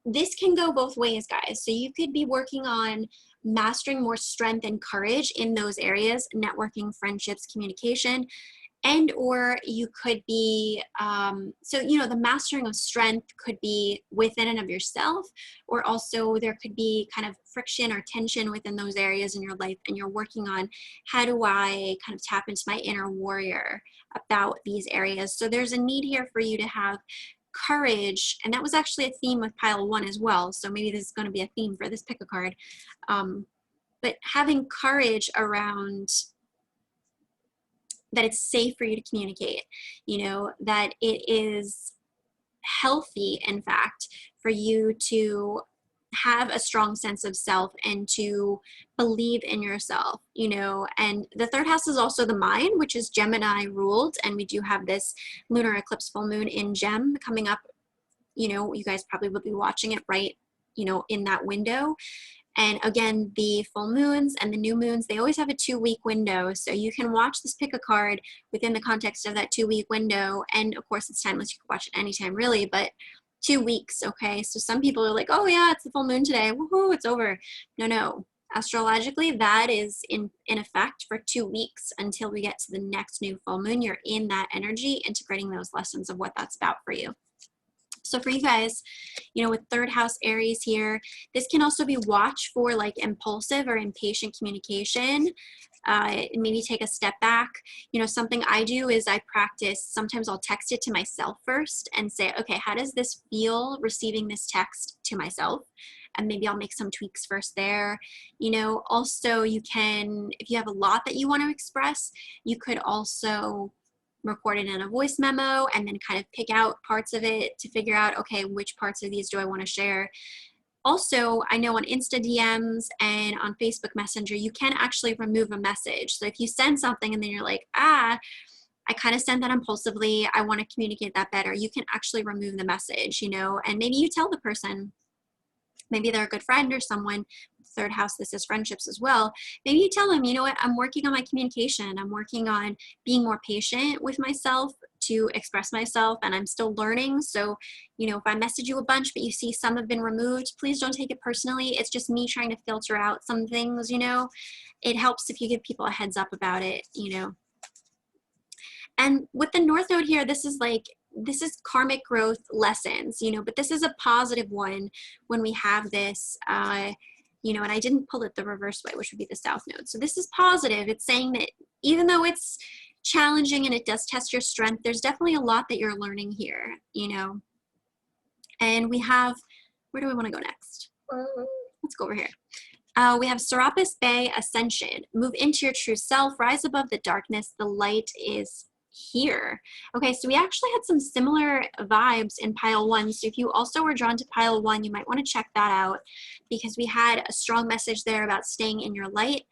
this can go both ways, guys. So you could be working on mastering more strength and courage in those areas, networking, friendships, communication, and or you could be, so, you know, the mastering of strength could be within and of yourself, or also there could be kind of friction or tension within those areas in your life, and you're working on how do I kind of tap into my inner warrior about these areas. So there's a need here for you to have courage, and that was actually a theme with Pile 1 as well, so maybe this is going to be a theme for this pick a card, but having courage around that it's safe for you to communicate, you know, that it is healthy, in fact, for you to have a strong sense of self and to believe in yourself, you know. And the 3rd house is also the mind, which is Gemini ruled, and we do have this lunar eclipse full moon in Gem coming up. You know, you guys probably will be watching it right, you know, in that window. And again, the full moons and the new moons, they always have a 2-week window. So you can watch this pick a card within the context of that 2-week window. And of course, it's timeless. You can watch it anytime, really, but 2 weeks, okay? So some people are like, oh yeah, it's the full moon today. Woohoo, it's over. No, no. Astrologically, that is in effect for 2 weeks until we get to the next new full moon. You're in that energy, integrating those lessons of what that's about for you. So for you guys, you know, with third house Aries here, this can also be watch for like impulsive or impatient communication. Maybe take a step back. You know, something I do is I practice, sometimes I'll text it to myself first and say, okay, how does this feel receiving this text to myself? And maybe I'll make some tweaks first there. You know, also you can, if you have a lot that you want to express, you could also record it in a voice memo and then kind of pick out parts of it to figure out, okay, which parts of these do I want to share? Also, I know on Insta DMs and on Facebook Messenger, you can actually remove a message. So if you send something and then you're like, I kind of sent that impulsively, I want to communicate that better, you can actually remove the message, you know, and maybe you tell the person, maybe they're a good friend or someone, third house, this is friendships as well. Maybe you tell them, you know what, I'm working on my communication. I'm working on being more patient with myself to express myself, and I'm still learning. So, you know, if I message you a bunch, but you see some have been removed, please don't take it personally. It's just me trying to filter out some things, you know. It helps if you give people a heads up about it, you know. And with the North Node here, this is karmic growth lessons, you know, but this is a positive one when we have this, you know, and I didn't pull it the reverse way, which would be the South Node. So this is positive. It's saying that even though it's challenging and it does test your strength, there's definitely a lot that you're learning here, you know. And we have, where do we want to go next? Let's go over here. We have Serapis Bay Ascension. Move into your true self, rise above the darkness. The light is here. Okay, so we actually had some similar vibes in pile 1. So if you also were drawn to pile 1, you might want to check that out, because we had a strong message there about staying in your light.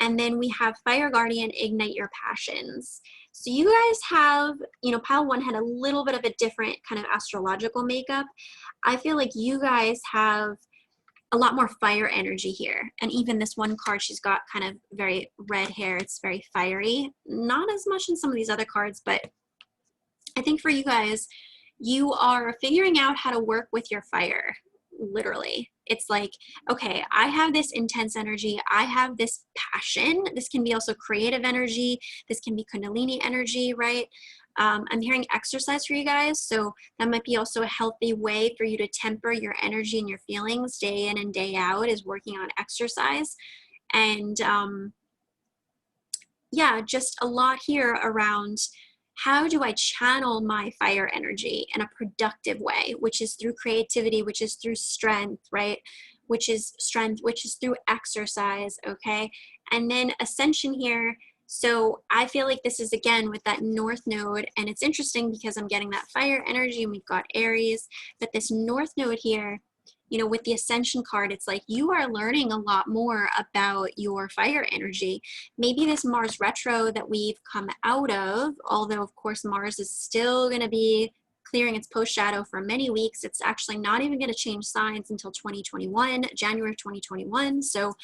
And then we have Fire Guardian, ignite your passions. So you guys have, you know, pile 1 had a little bit of a different kind of astrological makeup. I feel like you guys have a lot more fire energy here. And even this one card, she's got kind of very red hair. It's very fiery. Not as much in some of these other cards, but I think for you guys, you are figuring out how to work with your fire, literally. It's like, okay, I have this intense energy. I have this passion. This can be also creative energy. This can be Kundalini energy, right? I'm hearing exercise for you guys, so that might be also a healthy way for you to temper your energy and your feelings day in and day out, is working on exercise. And yeah, just a lot here around how do I channel my fire energy in a productive way, which is through creativity, which is through strength, right? Which is strength, which is through exercise, okay? And then ascension here. So I feel like this is, again, with that North Node, and it's interesting because I'm getting that fire energy and we've got Aries, but this North Node here, you know, with the Ascension card, it's like you are learning a lot more about your fire energy. Maybe this Mars retro that we've come out of, although of course Mars is still going to be clearing its post shadow for many weeks. It's actually not even going to change signs until 2021, January of 2021. So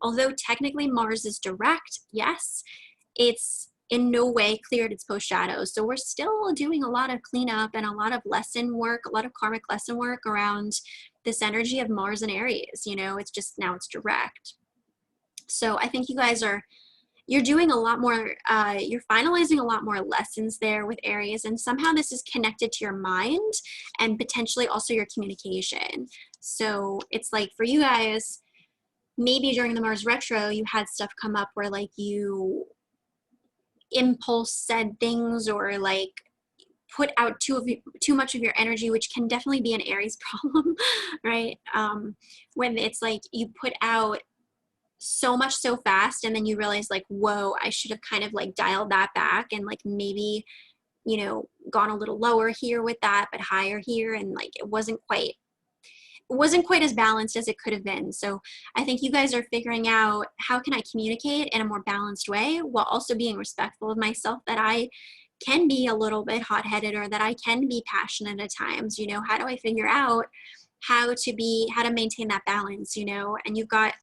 although technically Mars is direct, yes, it's in no way cleared its post shadow. So we're still doing a lot of cleanup and a lot of lesson work, a lot of karmic lesson work around this energy of Mars and Aries. You know, it's just, now it's direct. So I think you guys you're doing a lot more, you're finalizing a lot more lessons there with Aries, and somehow this is connected to your mind and potentially also your communication. So it's like for you guys, maybe during the Mars retro, you had stuff come up where like you impulse said things, or like put out too much of your energy, which can definitely be an Aries problem, right? When it's like you put out so much so fast and then you realize like, whoa, I should have kind of like dialed that back and like maybe, you know, gone a little lower here with that, but higher here. And like, it wasn't quite as balanced as it could have been. So I think you guys are figuring out, how can I communicate in a more balanced way while also being respectful of myself, that I can be a little bit hot-headed, or that I can be passionate at times. You know, how do I figure out how to maintain that balance, you know? And you've got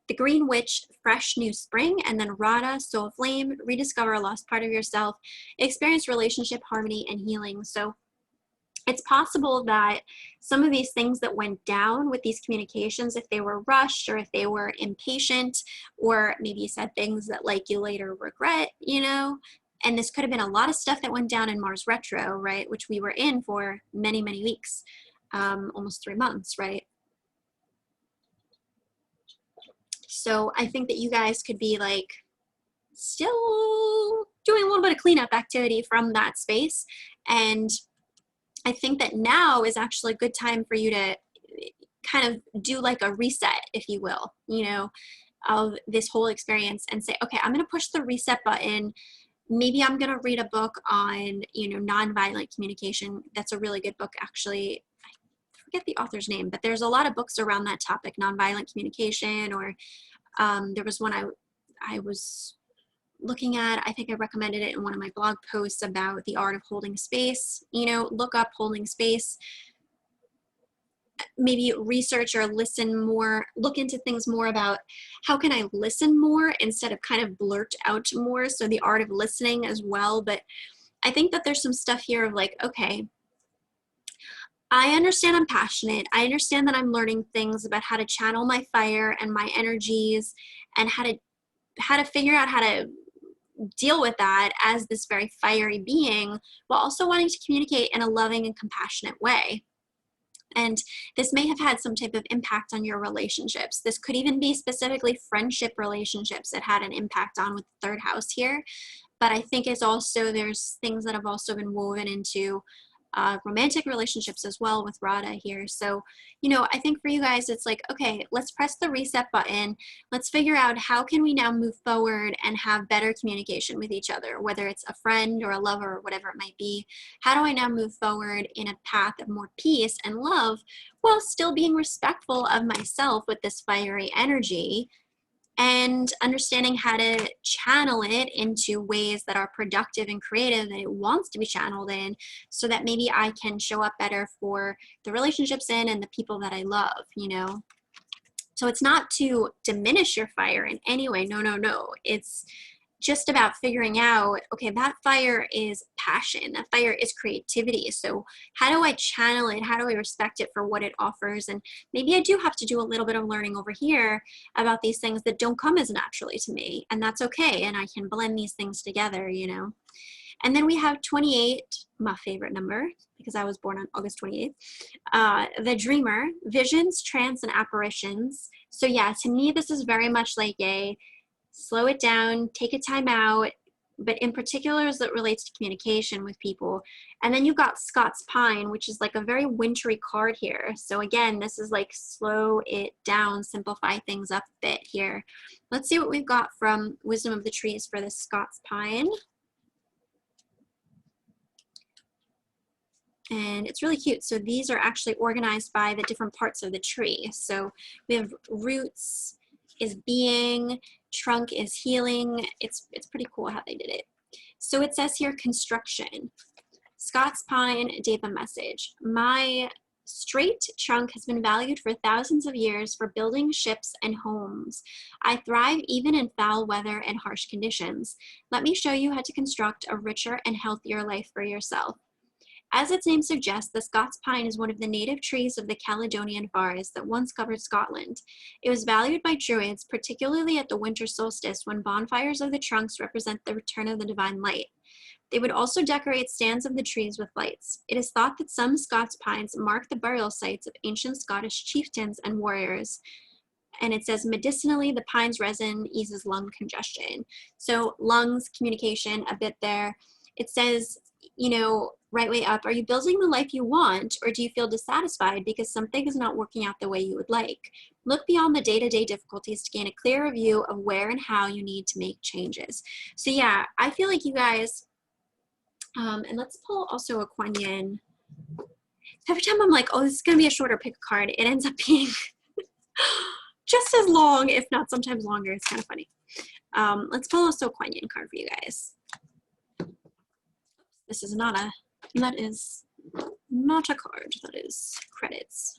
the Green Witch, fresh new spring, and then Radha, soul flame, rediscover a lost part of yourself, experience relationship harmony and healing. So it's possible that some of these things that went down with these communications, if they were rushed or if they were impatient, or maybe you said things that like you later regret, you know, And this could have been a lot of stuff that went down in Mars retro, right? Which we were in for many, many weeks, almost 3 months, right? So I think that you guys could be like still doing a little bit of cleanup activity from that space. And I think that now is actually a good time for you to kind of do like a reset, if you will, you know, of this whole experience and say, okay, I'm going to push the reset button. Maybe I'm going to read a book on, you know, nonviolent communication. That's a really good book, actually. I forget the author's name, but there's a lot of books around that topic, nonviolent communication, or there was one I was looking at, I think I recommended it in one of my blog posts about the art of holding space. You know, look up holding space, maybe research or listen more, look into things more about how can I listen more instead of kind of blurt out more. So the art of listening as well. But I think that there's some stuff here of like, okay, I understand I'm passionate. I understand that I'm learning things about how to channel my fire and my energies and how to figure out how to deal with that as this very fiery being, while also wanting to communicate in a loving and compassionate way. And this may have had some type of impact on your relationships. This could even be specifically friendship relationships that had an impact on with the third house here. But I think it's also, there's things that have also been woven into romantic relationships as well with Radha here. So, you know, I think for you guys, it's like, okay, let's press the reset button. Let's figure out how can we now move forward and have better communication with each other, whether it's a friend or a lover or whatever it might be. How do I now move forward in a path of more peace and love while still being respectful of myself with this fiery energy, and understanding how to channel it into ways that are productive and creative that it wants to be channeled in, so that maybe I can show up better for the relationships in and the people that I love, you know? So it's not to diminish your fire in any way. No, no, no. It's just about figuring out, okay, that fire is passion, that fire is creativity. So how do I channel it? How do I respect it for what it offers? And maybe I do have to do a little bit of learning over here about these things that don't come as naturally to me. And that's okay. And I can blend these things together, you know? And then we have 28, my favorite number, because I was born on August 28th. The dreamer, visions, trance, and apparitions. So yeah, to me, this is very much like a slow it down, take a time out, but in particular as it relates to communication with people. And then you've got Scots Pine, which is like a very wintry card here. So again, this is like slow it down, simplify things up a bit here. Let's see what we've got from Wisdom of the Trees for this Scots Pine. And it's really cute. So these are actually organized by the different parts of the tree. So we have roots is being, trunk is healing. It's pretty cool how they did it. So it says here construction. Scots Pine, Deva message. My straight trunk has been valued for thousands of years for building ships and homes. I thrive even in foul weather and harsh conditions. Let me show you how to construct a richer and healthier life for yourself. As its name suggests, the Scots pine is one of the native trees of the Caledonian forest that once covered Scotland. It was valued by Druids, particularly at the winter solstice when bonfires of the trunks represent the return of the divine light. They would also decorate stands of the trees with lights. It is thought that some Scots pines mark the burial sites of ancient Scottish chieftains and warriors. And it says, medicinally, the pine's resin eases lung congestion. So lungs, communication, a bit there. It says, you know, right way up, are you building the life you want, or do you feel dissatisfied because something is not working out the way you would like? Look beyond the day-to-day difficulties to gain a clearer view of where and how you need to make changes. So yeah, I feel like you guys, and let's pull also a Kuan Yin. Every time I'm like, oh, this is going to be a shorter pick card, it ends up being just as long, if not sometimes longer. It's kind of funny. Let's pull also a Kuan Yin card for you guys. This is not a, that is not a card, that is credits.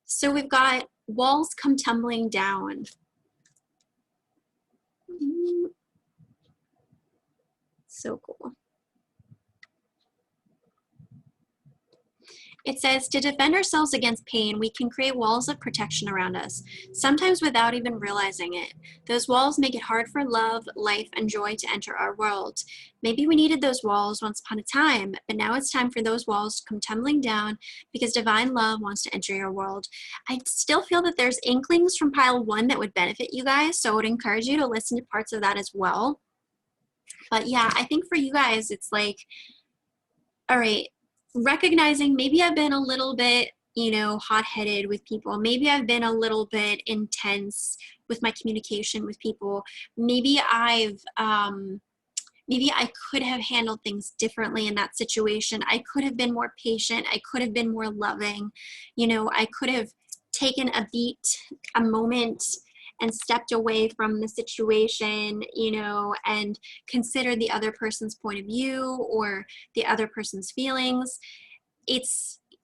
So we've got walls come tumbling down. So cool. It says, to defend ourselves against pain, we can create walls of protection around us, sometimes without even realizing it. Those walls make it hard for love, life, and joy to enter our world. Maybe we needed those walls once upon a time, but now it's time for those walls to come tumbling down because divine love wants to enter your world. I still feel that there's inklings from pile 1 that would benefit you guys, so I would encourage you to listen to parts of that as well. But yeah, I think for you guys, it's like, all right, recognizing maybe I've been a little bit, you know, hot-headed with people. Maybe I've been a little bit intense with my communication with people. Maybe maybe I could have handled things differently in that situation. I could have been more patient. I could have been more loving. You know, I could have taken a moment and stepped away from the situation, you know, and considered the other person's point of view or the other person's feelings.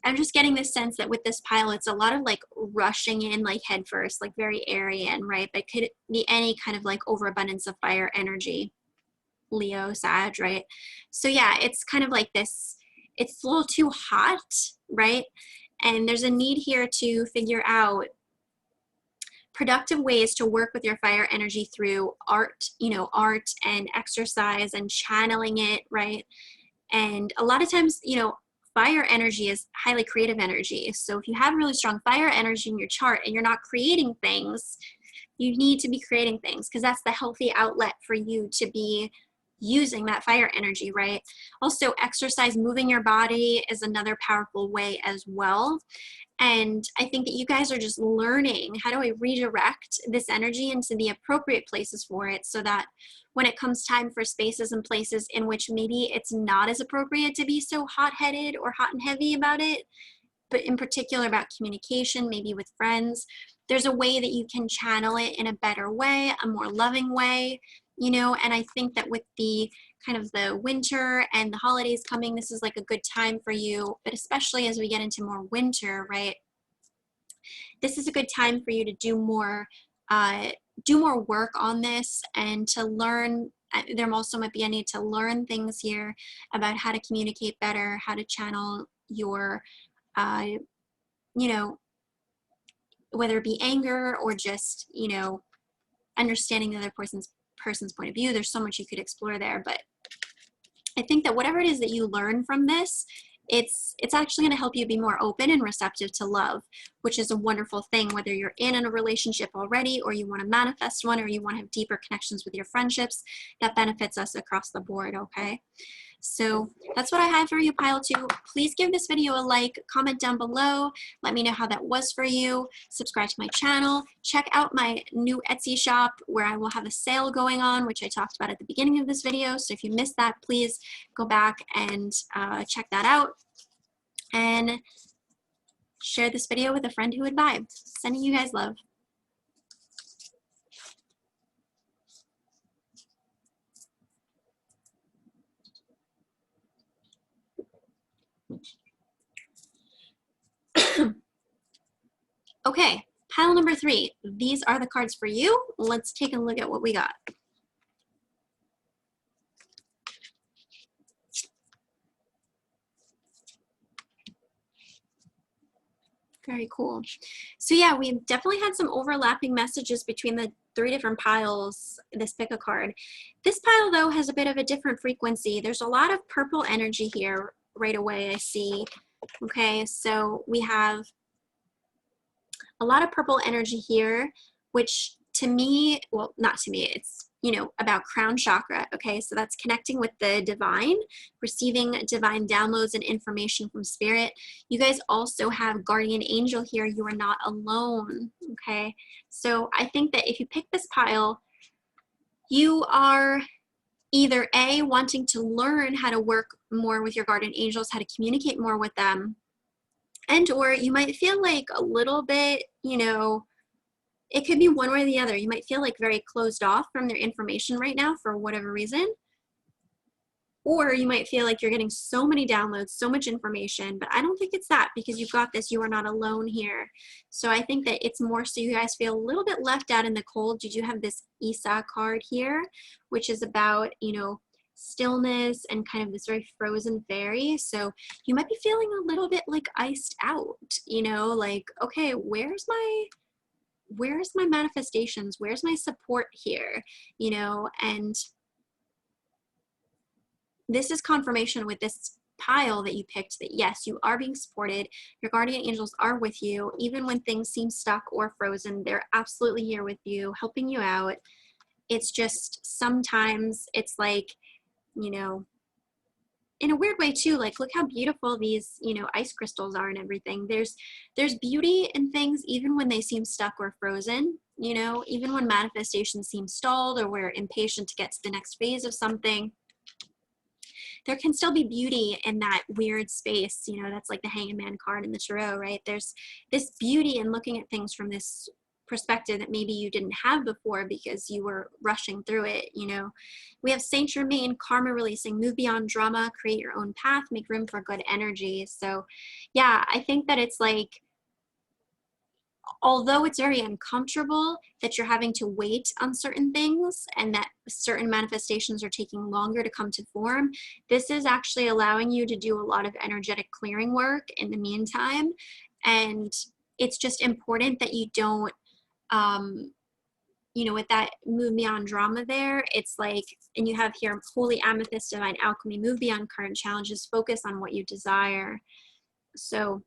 I'm just getting this sense that with this pile, it's a lot of like rushing in like head first, like very Aryan, right? But could be any kind of like overabundance of fire energy, Leo, Sag, right? So yeah, it's kind of like this, it's a little too hot, right? And there's a need here to figure out productive ways to work with your fire energy through art, you know, art and exercise and channeling it, right? And a lot of times, you know, fire energy is highly creative energy. So if you have really strong fire energy in your chart and you're not creating things, you need to be creating things because that's the healthy outlet for you to be using that fire energy, right? Also, exercise, moving your body is another powerful way as well. And I think that you guys are just learning how do I redirect this energy into the appropriate places for it so that when it comes time for spaces and places in which maybe it's not as appropriate to be so hot-headed or hot and heavy about it, but in particular about communication, maybe with friends, there's a way that you can channel it in a better way, a more loving way, you know. And I think that with the kind of the winter and the holidays coming, this is like a good time for you, but especially as we get into more winter, right? This is a good time for you to do more work on this and to learn. There also might be a need to learn things here about how to communicate better, how to channel your, you know, whether it be anger or just, you know, understanding the other person's point of view. There's so much you could explore there, but I think that whatever it is that you learn from this, it's actually going to help you be more open and receptive to love, which is a wonderful thing, whether you're in a relationship already or you want to manifest one or you want to have deeper connections with your friendships. That benefits us across the board, okay? So that's what I have for you, pile 2. Please give this video a like, comment down below, let me know how that was for you, subscribe to my channel, check out my new Etsy shop where I will have a sale going on, which I talked about at the beginning of this video. So if you missed that, please go back and check that out and share this video with a friend who would vibe. Sending you guys love. Okay, pile number 3. These are the cards for you. Let's take a look at what we got. Very cool. So yeah, we've definitely had some overlapping messages between the 3 different piles, this pick a card. This pile though has a bit of a different frequency. There's a lot of purple energy here right away, I see. Okay, so we have a lot of purple energy here, which to me, well, not to me, it's, you know, about crown chakra. Okay, so that's connecting with the divine, receiving divine downloads and information from spirit. You guys also have guardian angel here. You are not alone. Okay, so I think that if you pick this pile, you are either A, wanting to learn how to work more with your guardian angels, how to communicate more with them, and or you might feel like a little bit, you know, it could be one way or the other. You might feel like very closed off from their information right now for whatever reason. Or you might feel like you're getting so many downloads, so much information, but I don't think it's that because you've got this, you are not alone here. So I think that it's more so you guys feel a little bit left out in the cold. You do have this Isa card here, which is about, you know, stillness and kind of this very frozen fairy. So you might be feeling a little bit like iced out, you know, like, okay, where's my manifestations? Where's my support here? You know, and this is confirmation with this pile that you picked that yes, you are being supported. Your guardian angels are with you. Even when things seem stuck or frozen, they're absolutely here with you, helping you out. It's just sometimes it's like, you know, in a weird way too, like look how beautiful these, you know, ice crystals are and everything. There's beauty in things even when they seem stuck or frozen, you know, even when manifestations seem stalled or we're impatient to get to the next phase of something. There can still be beauty in that weird space, you know, that's like the Hanged Man card in the tarot, right? There's this beauty in looking at things from this perspective that maybe you didn't have before because you were rushing through it, you know. We have Saint Germain, karma releasing, move beyond drama, create your own path, make room for good energy. So yeah, I think that it's like, although it's very uncomfortable that you're having to wait on certain things and that certain manifestations are taking longer to come to form, this is actually allowing you to do a lot of energetic clearing work in the meantime. And it's just important that you don't, you know, with that move beyond drama there, it's like, and you have here holy amethyst, divine alchemy, move beyond current challenges, focus on what you desire. So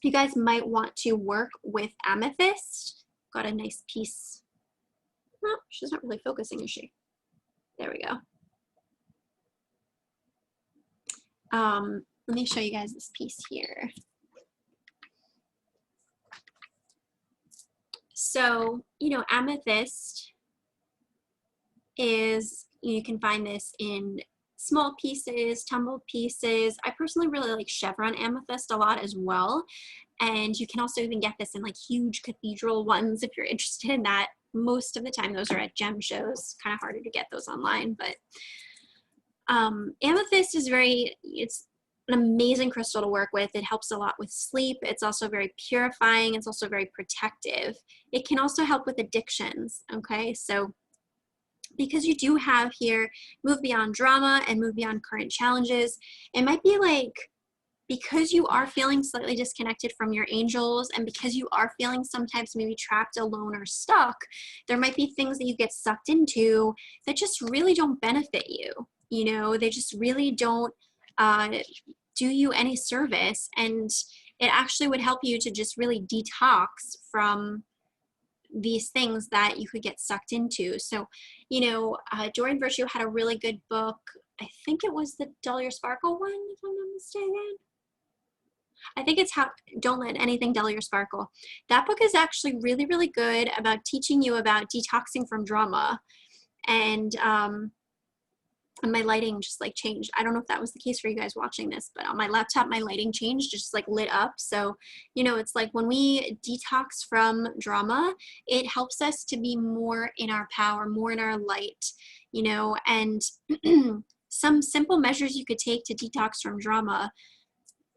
you guys might want to work with amethyst. Got a nice piece. Well, she's not really focusing, is she? There we go. Let me show you guys this piece here. So, you know, amethyst is, you can find this in small pieces, tumbled pieces. I personally really like chevron amethyst a lot as well. And you can also even get this in like huge cathedral ones if you're interested in that. Most of the time those are at gem shows. Kind of harder to get those online, but amethyst is it's an amazing crystal to work with. It helps a lot with sleep. It's also very purifying. It's also very protective. It can also help with addictions, okay? So because you do have here move beyond drama and move beyond current challenges, it might be like, because you are feeling slightly disconnected from your angels and because you are feeling sometimes maybe trapped, alone, or stuck, there might be things that you get sucked into that just really don't benefit you. You know, they just really don't do you any service, and it actually would help you to just really detox from these things that you could get sucked into. So, you know, Jordan Virtue had a really good book. I think it was the Dull Your Sparkle one, if I'm not mistaken. I think it's Don't Let Anything Dull Your Sparkle. That book is actually really, really good about teaching you about detoxing from drama. And my lighting just like changed. I don't know if that was the case for you guys watching this, but on my laptop, my lighting changed, just like lit up. So, you know, it's like when we detox from drama, it helps us to be more in our power, more in our light, you know, and some simple measures you could take to detox from drama.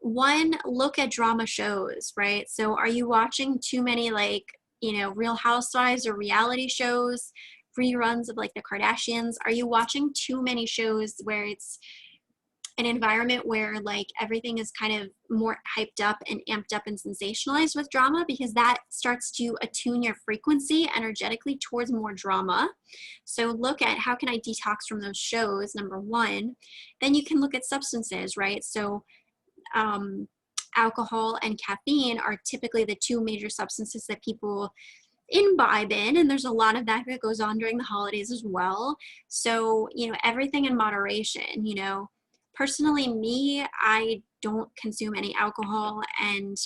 One, look at drama shows, right? So are you watching too many like, you know, Real Housewives or reality shows, reruns of like the Kardashians? Are you watching too many shows where it's an environment where like everything is kind of more hyped up and amped up and sensationalized with drama? Because that starts to attune your frequency energetically towards more drama. So look at how can I detox from those shows, number one. Then you can look at substances, right? So alcohol and caffeine are typically the two major substances that people imbibe in, and there's a lot of that that goes on during the holidays as well. So, you know, everything in moderation. You know, personally, me, I don't consume any alcohol, and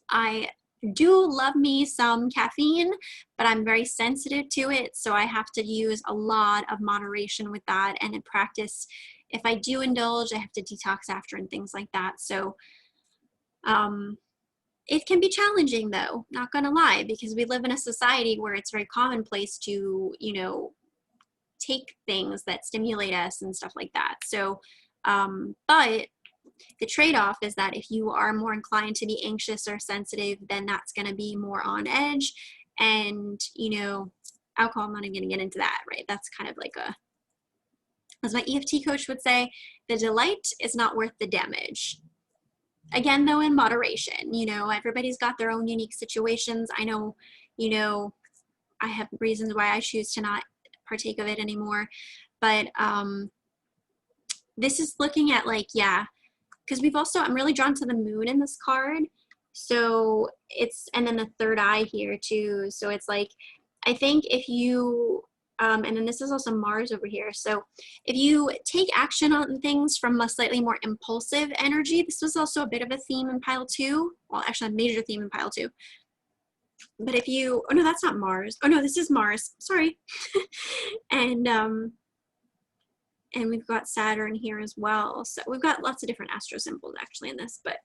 I do love me some caffeine, but I'm very sensitive to it, so I have to use a lot of moderation with that. And in practice, if I do indulge, I have to detox after and things like that. So it can be challenging though, not gonna lie, because we live in a society where it's very commonplace to, you know, take things that stimulate us and stuff like that. So, but the trade-off is that if you are more inclined to be anxious or sensitive, then that's gonna be more on edge. And, you know, alcohol, I'm not even gonna get into that, right? That's kind of like a As my EFT coach would say, the delight is not worth the damage. Again, though, in moderation. You know, everybody's got their own unique situations. I know, you know, I have reasons why I choose to not partake of it anymore. But this is looking at like, yeah, because we've also, I'm really drawn to the moon in this card. So it's, and then the third eye here too. So it's like, I think if you, and then this is also Mars over here. So if you take action on things from a slightly more impulsive energy, this was also a bit of a theme in pile 2. Well, actually a major theme in pile 2. But if you, oh no, that's not Mars. Oh no, this is Mars. Sorry. And we've got Saturn here as well. So we've got lots of different astro symbols actually in this, but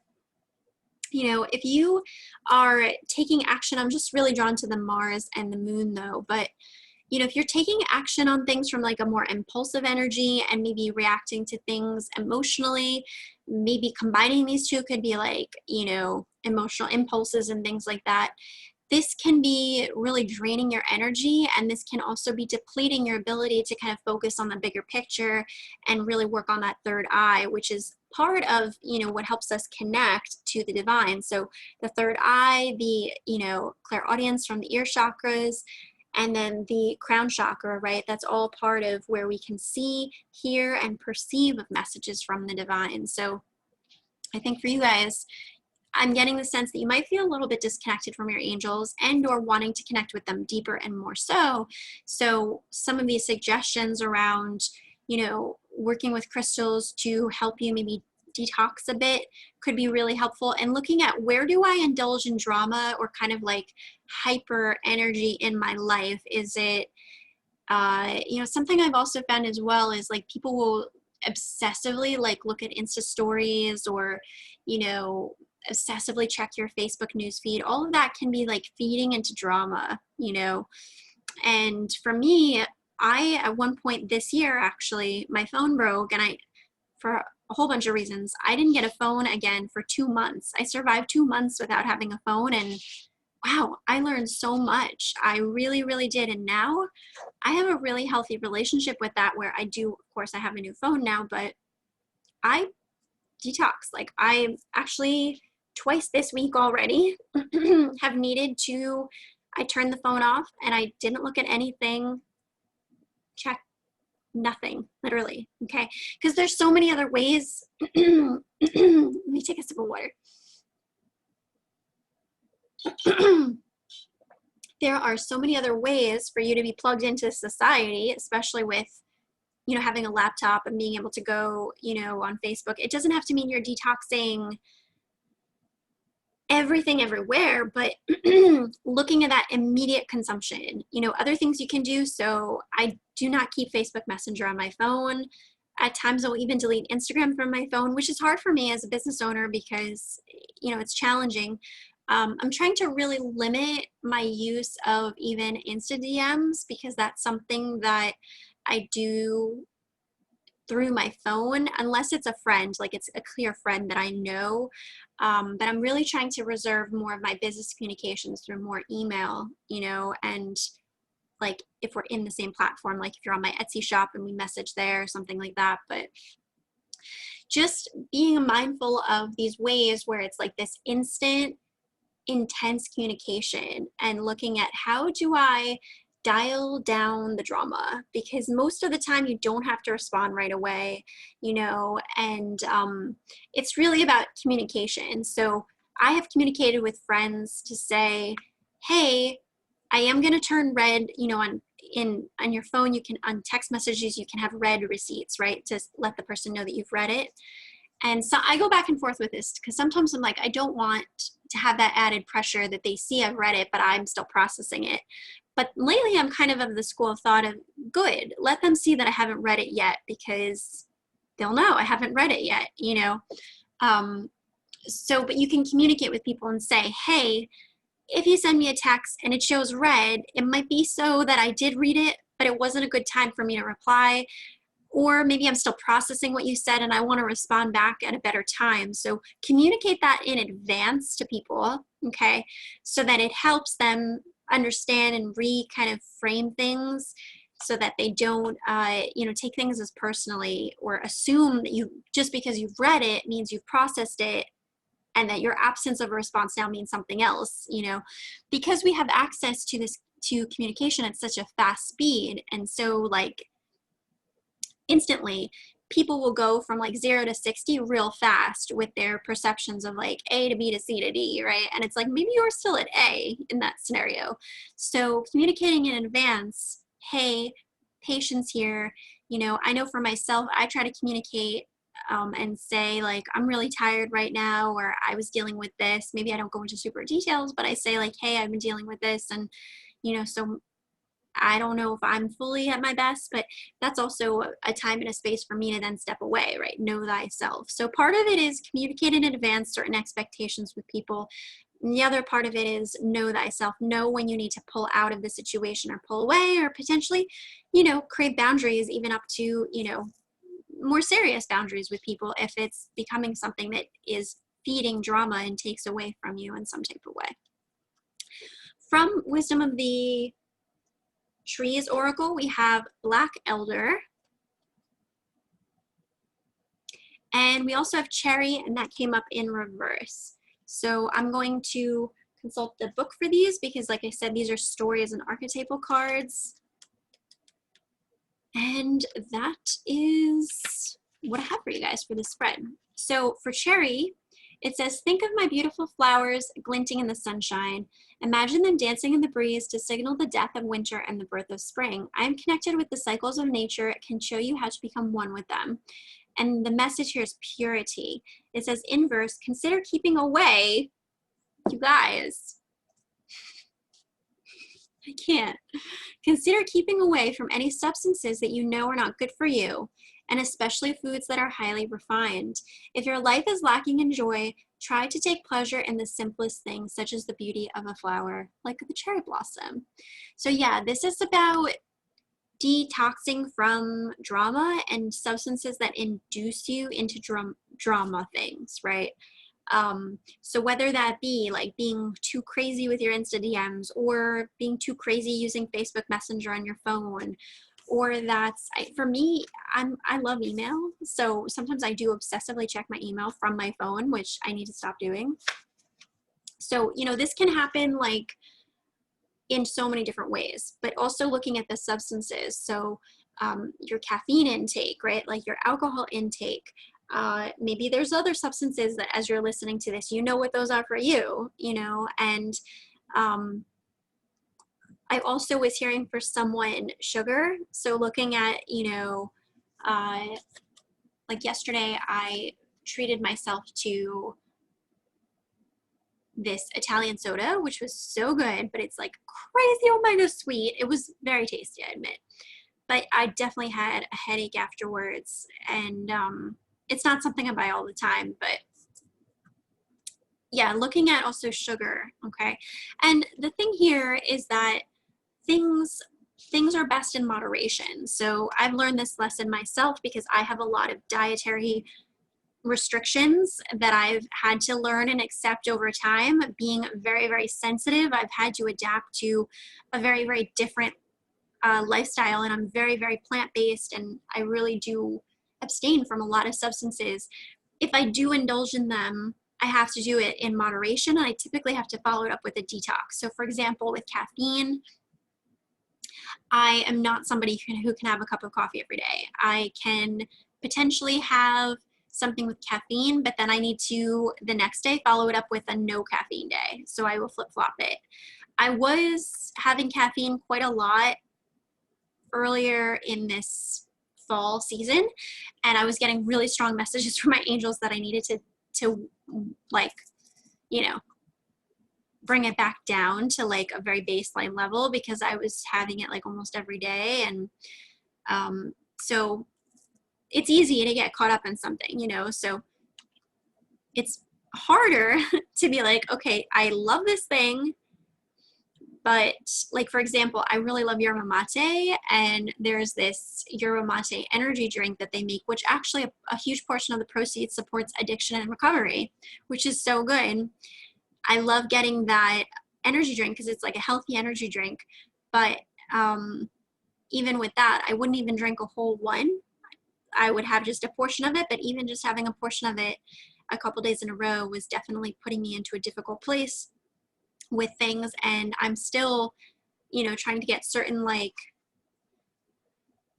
you know, if you are taking action, I'm just really drawn to the Mars and the moon though, but you know, if you're taking action on things from like a more impulsive energy and maybe reacting to things emotionally, maybe combining these two could be like, you know, emotional impulses and things like that. This can be really draining your energy, and this can also be depleting your ability to kind of focus on the bigger picture and really work on that third eye, which is part of, you know, what helps us connect to the divine. So the third eye, the, you know, clairaudience from the ear chakras, and then the crown chakra, right? That's all part of where we can see, hear, and perceive of messages from the divine. So I think for you guys, I'm getting the sense that you might feel a little bit disconnected from your angels and or wanting to connect with them deeper and more so. So some of these suggestions around, you know, working with crystals to help you maybe detox a bit could be really helpful. And looking at where do I indulge in drama or kind of like hyper energy in my life? Is it, you know, something I've also found as well is like people will obsessively like look at Insta stories or, you know, obsessively check your Facebook news feed. All of that can be like feeding into drama, you know. And for me, I at one point this year actually my phone broke, and I, for a whole bunch of reasons, I didn't get a phone again for 2 months. I survived 2 months without having a phone, and wow, I learned so much. I really, really did. And now I have a really healthy relationship with that, where I do, of course, I have a new phone now, but I detox. Like I actually twice this week already have needed to, I turned the phone off and I didn't look at anything, check nothing, literally. Okay. Because there's so many other ways. Let me take a sip of water. There are so many other ways for you to be plugged into society, especially with, you know, having a laptop and being able to go, you know, on Facebook. It doesn't have to mean you're detoxing everything everywhere, but looking at that immediate consumption, you know, other things you can do. So I do not keep Facebook Messenger on my phone. At times I'll even delete Instagram from my phone, which is hard for me as a business owner because, you know, it's challenging. I'm trying to really limit my use of even Insta DMs because that's something that I do through my phone, unless it's a friend, like it's a clear friend that I know. But I'm really trying to reserve more of my business communications through more email, you know, and like if we're in the same platform, like if you're on my Etsy shop and we message there or something like that. But just being mindful of these ways where it's like this instant, intense communication and looking at how do I dial down the drama, because most of the time you don't have to respond right away, you know, and it's really about communication. So I have communicated with friends to say, hey, I am going to turn red, you know, on your phone, you can, on text messages, you can have red receipts, right, to let the person know that you've read it. And so I go back and forth with this because sometimes I'm like, I don't want to have that added pressure that they see I've read it, but I'm still processing it. But lately I'm kind of the school of thought of, good, let them see that I haven't read it yet because they'll know I haven't read it yet, you know. So, but you can communicate with people and say, hey, if you send me a text and it shows red, it might be so that I did read it, but it wasn't a good time for me to reply. Or maybe I'm still processing what you said and I want to respond back at a better time. So communicate that in advance to people, okay, so that it helps them understand and kind of frame things so that they don't, you know, take things as personally or assume that you, just because you've read it means you've processed it and that your absence of a response now means something else, you know, because we have access to this, to communication at such a fast speed. And so like instantly, people will go from like 0 to 60 real fast with their perceptions of like A to B to C to D, right? And it's like, maybe you're still at A in that scenario. So communicating in advance, hey, patience here. You know, I know for myself, I try to communicate and say like, I'm really tired right now, or I was dealing with this. Maybe I don't go into super details, but I say like, hey, I've been dealing with this. And, you know, so I don't know if I'm fully at my best, but that's also a time and a space for me to then step away, right? Know thyself. So part of it is communicate in advance certain expectations with people. And the other part of it is know thyself. Know when you need to pull out of the situation or pull away, or potentially, you know, create boundaries, even up to, you know, more serious boundaries with people if it's becoming something that is feeding drama and takes away from you in some type of way. From Wisdom of the Trees Oracle, we have Black Elder. And we also have Cherry, and that came up in reverse. So I'm going to consult the book for these because, like I said, these are stories and archetypal cards. And that is what I have for you guys for this spread. So for Cherry, it says, think of my beautiful flowers glinting in the sunshine. Imagine them dancing in the breeze to signal the death of winter and the birth of spring. I am connected with the cycles of nature. It can show you how to become one with them. And the message here is purity. It says in verse, consider keeping away, you guys. I can't. Consider keeping away from any substances that you know are not good for you, and especially foods that are highly refined. If your life is lacking in joy, try to take pleasure in the simplest things, such as the beauty of a flower, like the cherry blossom. So yeah, this is about detoxing from drama and substances that induce you into drama things, right? So whether that be like being too crazy with your Insta DMs, or being too crazy using Facebook Messenger on your phone, or that's, for me, I love email. So sometimes I do obsessively check my email from my phone, which I need to stop doing. So, you know, this can happen like in so many different ways, but also looking at the substances. So your caffeine intake, right? Like your alcohol intake. Maybe there's other substances that as you're listening to this, you know what those are for you, you know, and I also was hearing for someone sugar. So looking at, you know, like yesterday, I treated myself to this Italian soda, which was so good, but it's like crazy omega sweet. It was very tasty, I admit, but I definitely had a headache afterwards, and it's not something I buy all the time, but yeah, looking at also sugar, okay? And the thing here is that things are best in moderation. So I've learned this lesson myself because I have a lot of dietary restrictions that I've had to learn and accept over time. Being very, very sensitive, I've had to adapt to a very, very different lifestyle, and I'm very, very plant-based, and I really do abstain from a lot of substances. If I do indulge in them, I have to do it in moderation, and I typically have to follow it up with a detox. So for example, with caffeine, I am not somebody who can have a cup of coffee every day. I can potentially have something with caffeine, but then I need to the next day follow it up with a no caffeine day. So I will flip-flop it. I was having caffeine quite a lot earlier in this fall season, and I was getting really strong messages from my angels that I needed to like, you know, bring it back down to like a very baseline level, because I was having it like almost every day. And so it's easy to get caught up in something, you know, so it's harder to be like, okay, I love this thing, but like, for example, I really love yerba mate, and there's this yerba mate energy drink that they make, which actually a huge portion of the proceeds supports addiction and recovery, which is so good. I love getting that energy drink because it's like a healthy energy drink, but even with that, I wouldn't even drink a whole one. I would have just a portion of it, but even just having a portion of it a couple days in a row was definitely putting me into a difficult place with things. And I'm still, you know, trying to get certain like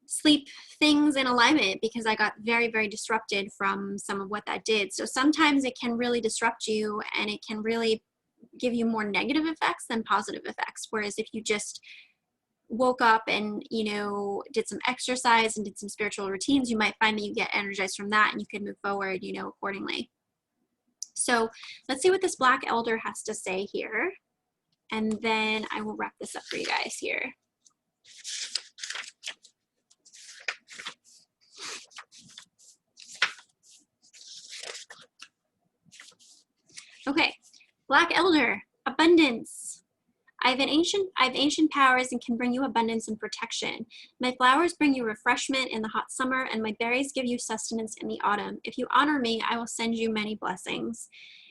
sleep things in alignment because I got very, very disrupted from some of what that did. So sometimes it can really disrupt you and it can really give you more negative effects than positive effects. Whereas if you just woke up and, you know, did some exercise and did some spiritual routines, you might find that you get energized from that and you can move forward, you know, accordingly. So let's see what this Black Elder has to say here. And then I will wrap this up for you guys here. Okay, Black Elder, abundance. I have ancient powers and can bring you abundance and protection. My flowers bring you refreshment in the hot summer, and my berries give you sustenance in the autumn. If you honor me, I will send you many blessings.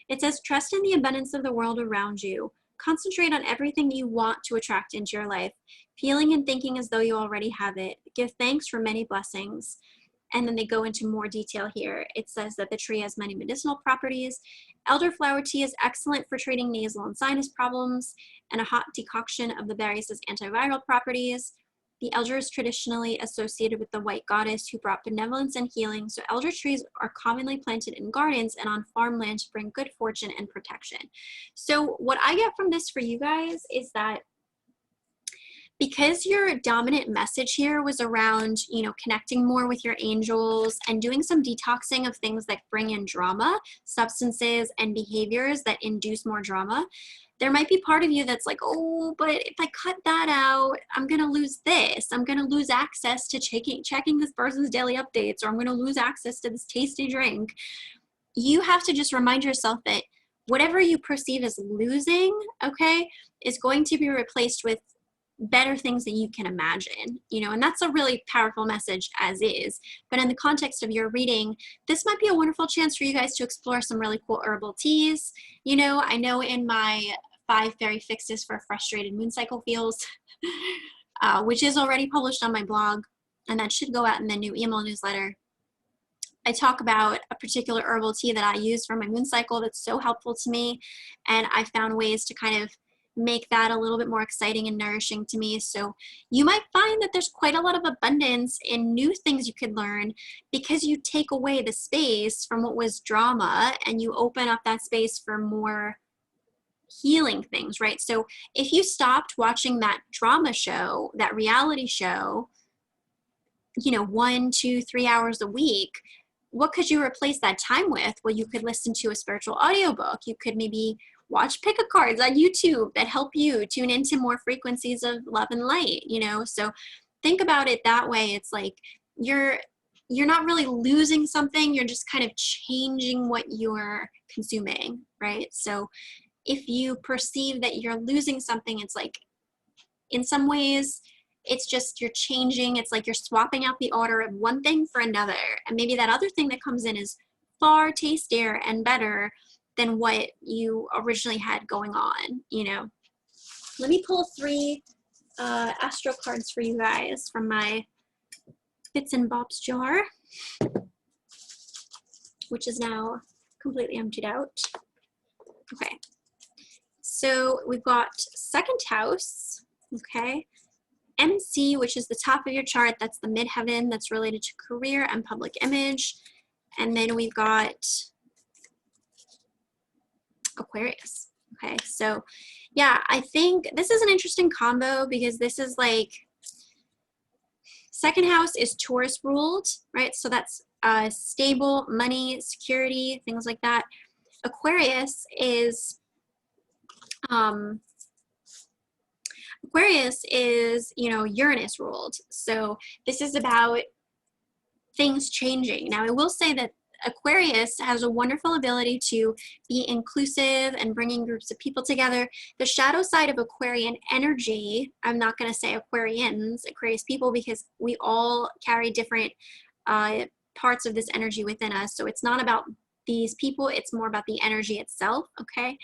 It says, trust in the abundance of the world around you. Concentrate on everything you want to attract into your life, feeling and thinking as though you already have it. Give thanks for many blessings. And then they go into more detail here. It says that the tree has many medicinal properties. Elderflower tea is excellent for treating nasal and sinus problems, and a hot decoction of the berries has antiviral properties. The elder is traditionally associated with the white goddess who brought benevolence and healing, so elder trees are commonly planted in gardens and on farmland to bring good fortune and protection. So what I get from this for you guys is that because your dominant message here was around, you know, connecting more with your angels and doing some detoxing of things that bring in drama, substances and behaviors that induce more drama, there might be part of you that's like, oh, but if I cut that out, I'm going to lose this. I'm going to lose access to checking this person's daily updates, or I'm going to lose access to this tasty drink. You have to just remind yourself that whatever you perceive as losing, okay, is going to be replaced with better things that you can imagine, you know, and that's a really powerful message as is. But in the context of your reading, this might be a wonderful chance for you guys to explore some really cool herbal teas. You know, I know in my 5 fairy fixes for frustrated moon cycle feels, which is already published on my blog, and that should go out in the new email newsletter, I talk about a particular herbal tea that I use for my moon cycle that's so helpful to me, and I found ways to kind of make that a little bit more exciting and nourishing to me. So you might find that there's quite a lot of abundance in new things you could learn because you take away the space from what was drama and you open up that space for more healing things, right? So if you stopped watching that drama show, that reality show, you know, 1, 2, 3 hours a week, what could you replace that time with? Well, you could listen to a spiritual audiobook. You could maybe watch pick-a cards on YouTube that help you tune into more frequencies of love and light, you know? So think about it that way. It's like you're not really losing something, you're just kind of changing what you're consuming, right? So if you perceive that you're losing something, it's like in some ways it's just you're changing, it's like you're swapping out the order of one thing for another, and maybe that other thing that comes in is far tastier and better than what you originally had going on, you know. Let me pull 3 astro cards for you guys from my Bits and Bobs jar, which is now completely emptied out. Okay, so we've got second house, okay, MC, which is the top of your chart, that's the midheaven, that's related to career and public image, and then we've got Aquarius. Okay, so yeah, I think this is an interesting combo because this is like, second house is Taurus ruled, right? So that's stable, money, security, things like that. Aquarius is, you know, Uranus ruled. So this is about things changing. Now, I will say that Aquarius has a wonderful ability to be inclusive and bringing groups of people together. The shadow side of Aquarian energy, I'm not going to say Aquarians, Aquarius people, because we all carry different parts of this energy within us. So it's not about these people, it's more about the energy itself, okay?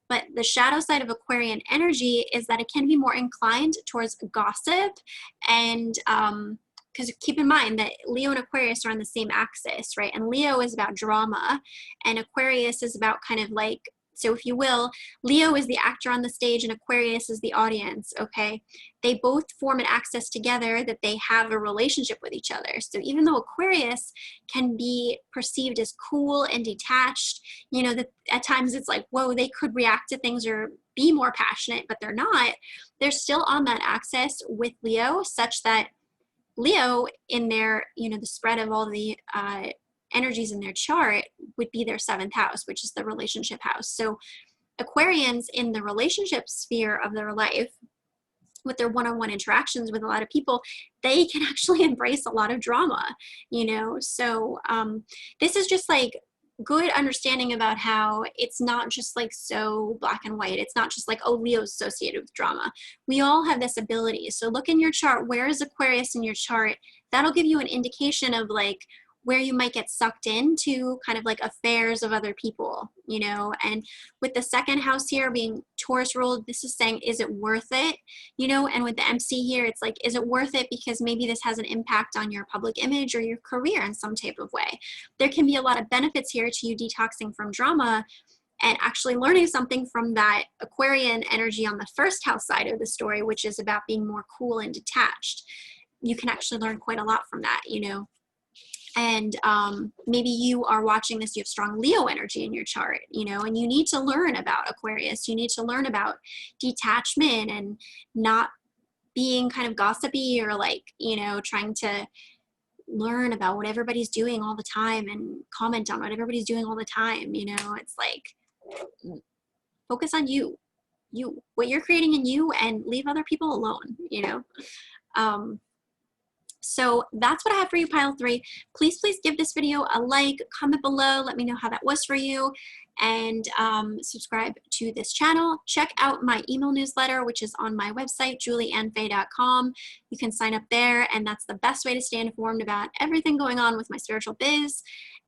But the shadow side of Aquarian energy is that it can be more inclined towards gossip, and because keep in mind that Leo and Aquarius are on the same axis, right? And Leo is about drama, and Aquarius is about kind of like, so if you will, Leo is the actor on the stage and Aquarius is the audience, okay? They both form an axis together that they have a relationship with each other. So even though Aquarius can be perceived as cool and detached, you know, that at times it's like, whoa, they could react to things or be more passionate, but they're not. They're still on that axis with Leo, such that Leo in their, you know, the spread of all the energies in their chart would be their 7th house, which is the relationship house. So Aquarians in the relationship sphere of their life, with their one-on-one interactions with a lot of people, they can actually embrace a lot of drama, you know? So this is just like good understanding about how it's not just like so black and white. It's not just like, oh, Leo's associated with drama. We all have this ability. So look in your chart, where is Aquarius in your chart? That'll give you an indication of like where you might get sucked into kind of like affairs of other people, you know? And with the 2nd house here being Taurus ruled, this is saying, is it worth it? You know, and with the MC here, it's like, is it worth it? Because maybe this has an impact on your public image or your career in some type of way. There can be a lot of benefits here to you detoxing from drama and actually learning something from that Aquarian energy on the 1st house side of the story, which is about being more cool and detached. You can actually learn quite a lot from that, you know? And maybe you are watching this, you have strong Leo energy in your chart, you know, and you need to learn about Aquarius. You need to learn about detachment and not being kind of gossipy or like, you know, trying to learn about what everybody's doing all the time and comment on what everybody's doing all the time. You know, it's like, focus on you, what you're creating in you, and leave other people alone, you know? So that's what I have for you, pile 3. Please give this video a like, comment below, let me know how that was for you, and subscribe to this channel. Check out my email newsletter, which is on my website, julieannfaye.com. You can sign up there, and that's the best way to stay informed about everything going on with my spiritual biz.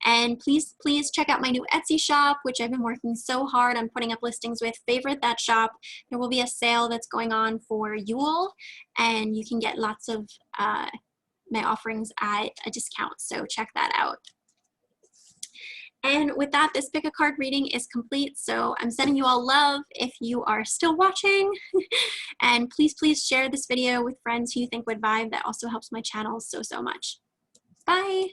And please check out my new Etsy shop, which I've been working so hard on putting up listings with. Favorite that shop. There will be a sale that's going on for Yule, and you can get lots of my offerings at a discount, so check that out. And with that, this pick a card reading is complete, so I'm sending you all love if you are still watching. And please share this video with friends who you think would vibe. That also helps my channel so much. Bye.